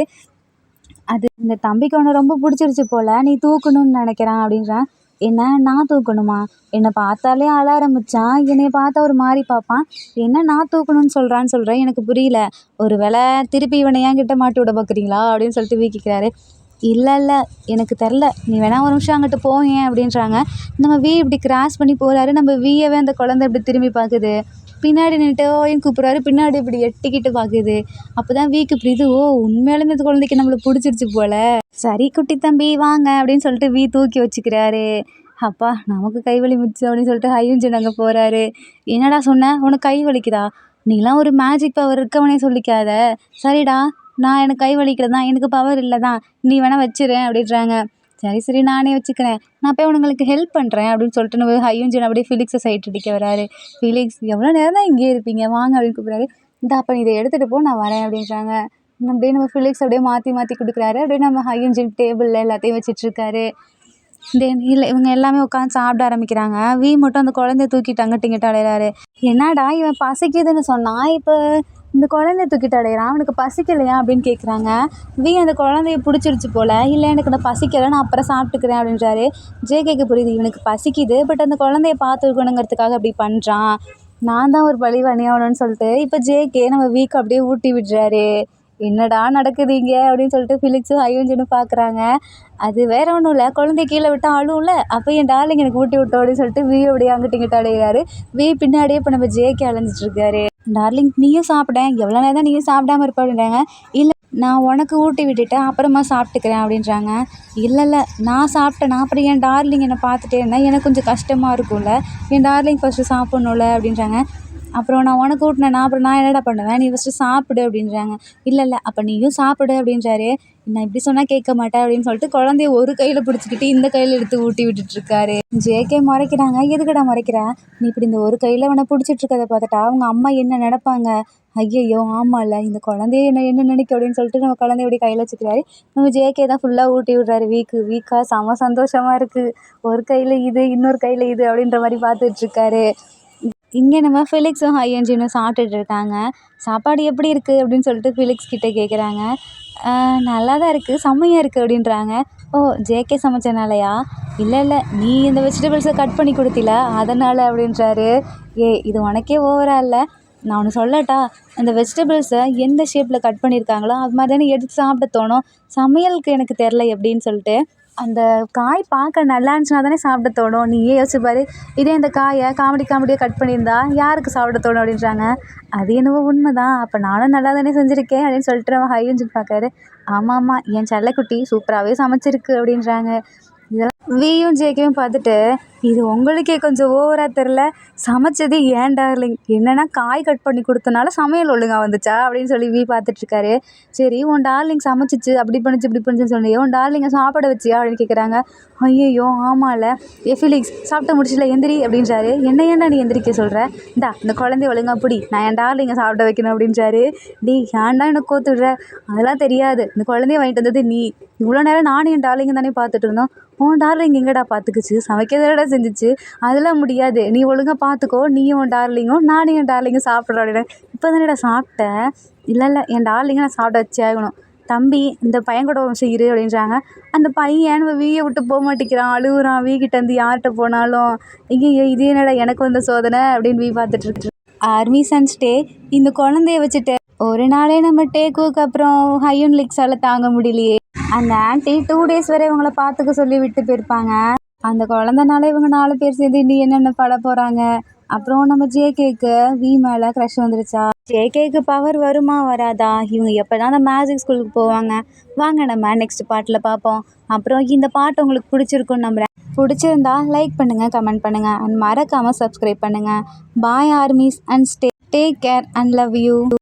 அது இந்த தம்பிக்கு ஒன்று ரொம்ப பிடிச்சிருச்சு போல், நீ தூக்கணும்னு நினைக்கிறான் அப்படின்றான். என்ன நான் தூக்கணுமா? என்னை பார்த்தாலே அழ ஆரம்பித்தான். என்னை பார்த்தா ஒரு மாதிரி பார்ப்பான். என்ன நான் தூக்கணும்னு சொல்கிறேன், எனக்கு புரியல. ஒரு வேளை திருப்பி இவனை என்கிட்ட மாட்டி விட பார்க்குறீங்களா அப்படின்னு சொல்லிட்டு கேட்குறாரு. இல்லை இல்லை, எனக்கு தெரில, நீ வேணா ஒரு நிமிஷம் அங்கிட்டு போயேன் அப்படின்றாங்க. நம்ம வி இப்படி கிராஸ் பண்ணி போகிறாரு. நம்ம வியவே அந்த குழந்தை இப்படி திரும்பி பார்க்குது. பின்னாடி நின்றுட்டு ஓயும் கூப்பிட்றாரு. பின்னாடி இப்படி எட்டிக்கிட்டு பார்க்குது. அப்போ தான் வீக்கு புரியுது, ஓ உண்மையாலுமே இந்த குழந்தைக்கு நம்மளை பிடிச்சிருச்சு போல். சரி குட்டி தம்பி வாங்க அப்படின்னு சொல்லிட்டு வி தூக்கி வச்சுக்கிறாரு. அப்பா நமக்கு கை வலி மிச்சம் அப்படின்னு சொல்லிட்டு ஹையன்ஜின் அங்கே போகிறாரு. என்னடா சொன்ன, உனக்கு கை வலிக்குதா? நீலாம் ஒரு மேஜிக் பவர் இருக்கவனே சொல்லிக்காத. சரிடா, நான் எனக்கு கை வலிக்கிறது தான், எனக்கு பவர் இல்லை தான், நீ வேணால் வச்சிரு அப்படின்றாங்க. சரி சரி நானே வச்சுக்கிறேன், நான் போய் உங்களுக்கு ஹெல்ப் பண்ணுறேன் அப்படின்னு சொல்லிட்டு நம்ம ஹையன்ஜின் அப்படியே ஃபிலிக்ஸை சைட் அடிக்க வராரு. ஃபிலிக்ஸ் எவ்வளோ நேரம் தான் இங்கேயே இருப்பீங்க, வாங்க அப்படின்னு கூப்பிட்றாரு. இந்த அப்போ இதை எடுத்துகிட்டு போ, நான் வரேன் அப்படின்றாங்க. அப்படியே நம்ம ஃபிலிக்ஸ் அப்படியே மாற்றி மாற்றி கொடுக்குறாரு. அப்படியே நம்ம ஹையன்ஜின் டேபிளில் எல்லாத்தையும் வச்சிட்ருக்காரு. தென் இல்லை இவங்க எல்லாமே உட்காந்து சாப்பிட ஆரம்பிக்கிறாங்க. வி மட்டும் அந்த குழந்தைய தூக்கிட்டு அங்கிட்டு இங்கிட்ட அலையிறாரு. என்னடா இவன் பசிக்குதுன்னு சொன்னான், இப்போ இந்த குழந்தைய தூக்கிட்டு அலையிறான், அவனுக்கு பசிக்கலையா அப்படின்னு கேட்குறாங்க. வி அந்த குழந்தைய பிடிச்சிருச்சு போல். இல்லை எனக்கு நான் பசிக்கலை, நான் அப்புறம் சாப்பிட்டுக்கிறேன் அப்படின்றாரு. ஜேகேக்கு புரியுது இவனுக்கு பசிக்குது, பட் அந்த குழந்தைய பார்த்துக்கணுங்கிறதுக்காக அப்படி பண்ணுறான், நான் தான் ஒரு பழி வணியாகணும்னு சொல்லிட்டு இப்போ ஜேகே நம்ம வீக்கு அப்படியே ஊட்டி விடுறாரு. என்னடா நடக்குது இங்கே அப்படின்னு சொல்லிட்டு ஃபிலிக்ஸும் ஹையன்ஜினும் பார்க்குறாங்க. அது வேற ஒன்றும் இல்லை, குழந்தைய கீழே விட்டால் அழுவும்ல, அப்போ என் டார்லிங் எனக்கு ஊட்டி விட்டோம் அப்படின்னு சொல்லிட்டு வி அப்படியே அங்கிட்டு இங்கிட்ட அலையிறாரு. வி பின்னாடியே இப்போ நம்ம ஜேகே அலைஞ்சிட்ருக்காரு. டார்லிங் நீயும் சாப்பிட்டேன், எவ்வளோ நேரம் தான் நீயும் சாப்பிடாம இருப்ப அப்படின்றாங்க. இல்லை நான் உனக்கு ஊட்டி விட்டுட்டேன், அப்புறமா சாப்பிட்டுக்கிறேன் அப்படின்றாங்க. இல்லை இல்லை, நான் சாப்பிட்டேன், நான் அப்புறம் என் டார்லிங் என்னை பார்த்துட்டே இருந்தேன், எனக்கு கொஞ்சம் கஷ்டமாக இருக்கும்ல, என் டார்லிங் ஃபஸ்ட்டு சாப்பிட்ணும்ல அப்படின்றாங்க. அப்புறம் நான் உனக்கு ஊட்டினேன்னா அப்புறம் நான் என்னடா பண்ணுவேன், நீ ஃபஸ்ட்டு சாப்பிடு அப்படின்றாங்க. இல்லை இல்லை, அப்போ நீயும் சாப்பிடு அப்படின்றாரு. நான் இப்படி சொன்னால் கேட்க மாட்டேன் அப்படின்னு சொல்லிட்டு குழந்தைய ஒரு கையில் பிடிச்சிக்கிட்டு இந்த கையில் எடுத்து ஊட்டி விட்டுட்ருக்காரு. ஜேகே முறைக்கிறாங்க. எதுக்கடா முறைக்கிற, நீ இப்படி இந்த ஒரு கையில் அவனை பிடிச்சிட்ருக்கதை பார்த்துட்டா அவங்க அம்மா என்ன நினைப்பாங்க? ஐயையோ ஆமாம்ல, இந்த குழந்தைய என்ன நினைக்கும் அப்படின்னு சொல்லிட்டு நம்ம குழந்தைய இப்படி கையில் வச்சுக்கிறாரு. நம்ம ஜேகே தான் ஃபுல்லாக ஊட்டி விட்றாரு. வீக்காக செம சந்தோஷமாக இருக்குது. ஒரு கையில் இது இன்னொரு கையில் இது அப்படின்ற மாதிரி பார்த்துட்ருக்காரு. இங்கே நம்ம ஃபிலிக்ஸும் ஹையன்ஜினும் சாப்பிட்டுட்டு இருக்காங்க. சாப்பாடு எப்படி இருக்குது அப்படின்னு சொல்லிட்டு ஃபிலிக்ஸ் கிட்டே கேட்குறாங்க. நல்லா தான் இருக்குது, செம்மையாக இருக்குது அப்படின்றாங்க. ஓ ஜேகே சமைச்சனாலயா? இல்லை இல்லை, நீ இந்த வெஜிடபிள்ஸை கட் பண்ணி கொடுத்தில அதனால் அப்படின்றாரு. இது உனக்கே ஓவராக இல்லை, நான் ஒன்று சொல்லட்டா, அந்த வெஜிடபிள்ஸை எந்த ஷேப்பில் கட் பண்ணியிருக்காங்களோ அது மாதிரி தானே எடுத்து சாப்பிட தோணும், சமையலுக்கு எனக்கு தெரில எப்படின்னு சொல்லிட்டு. அந்த காய் பார்க்க நல்லா இருந்துச்சுன்னா தானே சாப்பிட தோணும், நீயே யோசிச்சு பாரு, இதே இந்த காயை காமெடியாக கட் பண்ணியிருந்தா யாருக்கு சாப்பிட தோணும் அப்படின்றாங்க. அது என்னவோ உண்மை தான், அப்போ நானும் நல்லா தானே செஞ்சுருக்கேன் அப்படின்னு சொல்லிட்டு நம்ம ஹையன்ஜின் பார்க்காரு. ஆமாம் ஆமாம், என் செல்லக்குட்டி சூப்பராகவே சமைச்சிருக்கு அப்படின்றாங்க. இதெல்லாம் வியும் ஜேகேவும் பார்த்துட்டு, இது உங்களுக்கே கொஞ்சம் ஓவராக தெரில, சமைச்சது ஏன் டார்லிங், என்னென்னா காய் கட் பண்ணி கொடுத்தனால சமையல் ஒழுங்காக வந்துச்சா அப்படின்னு சொல்லி வி பார்த்துட்ருக்காரு. சரி உன் டார்லிங் சமைச்சிச்சு அப்படி பண்ணிச்சு இப்படி பண்ணிச்சுன்னு சொன்னியே, உன் டார்லிங்கை சாப்பிட வச்சியா அப்படின்னு கேட்குறாங்க. ஐயோ ஆமாம்ல, ஃபிலிக்ஸ் சாப்பிட்டு முடிச்சில எந்திரி அப்படின்றாரு. என்ன ஏன்டா நீ எந்திரிக்க சொல்கிற, இந்த குழந்தைய ஒழுங்கா பிடி, நான் என் டார்லிங்கை சாப்பிட வைக்கணும் அப்படின்றாரு. ஏன்டா எனக்கு கோத்து விடுற, அதெல்லாம் தெரியாது, இந்த குழந்தைய வாங்கிட்டு வந்தது நீ, இவ்வளோ நேரம் நானும் என் டார்லிங்கை தானே பார்த்துட்டு இருந்தோம், உன் டார்லிங் எங்கடா பார்த்துக்குச்சு, சமைக்கிறதோட செஞ்சுச்சு, அதெல்லாம் முடியாது, நீ ஒழுங்காக பார்த்துக்கோ, நீயும் உன் டார்லிங்கும் நானும் என் டார்லிங்கும் சாப்பிட்றோம் அப்படின்னா, இப்போ தானேடா சாப்பிட்டேன், இல்லை இல்லை என் டார்லிங்கை நான் சாப்பிட வச்சே ஆகணும், தம்பி இந்த பையன் கூட ஒரு நிமிஷம் இரு அப்படின்றாங்க. அந்த பையன் நம்ம வீயை விட்டு போக மாட்டேங்கிறான், அழுகுறான், வீக்கிட்ட இருந்து யார்கிட்ட போனாலும். ஐயோ இது என்னடா எனக்கு வந்த சோதனை அப்படின்னு வீ பார்த்துட்டு இருக்கு. ஆர்மி சன்ஸ் டே இந்த குழந்தைய வச்சுட்டு ஒரு நாளே நம்ம டேக்குக்கு அப்புறம் ஹையன் லிக்ஸால் தாங்க முடியலையே. அந்த ஆன்ட்டி 2 days வரை இவங்கள பார்த்துக்க சொல்லி விட்டு போயிருப்பாங்க. அந்த குழந்தைனால இவங்க 4 பேர் சேர்ந்து இன்னி என்னென்ன பட போகிறாங்க. அப்புறம் நம்ம ஜேகேக்கு வி மேலே க்ரஷ் வந்துருச்சா, ஜேகேக்கு பவர் வருமா வராதா, இவங்க எப்போ தான் அந்த மேஜிக் ஸ்கூலுக்கு போவாங்க. வாங்க நம்ம நெக்ஸ்ட் பார்ட்டில் பார்ப்போம். அப்புறம் இந்த பாட்டு உங்களுக்கு பிடிச்சிருக்குன்னு நம்புகிறேன். பிடிச்சிருந்தா லைக் பண்ணுங்கள், கமெண்ட் பண்ணுங்கள் அண்ட் மறக்காமல் சப்ஸ்கிரைப் பண்ணுங்கள். Bye armies and take care and love you.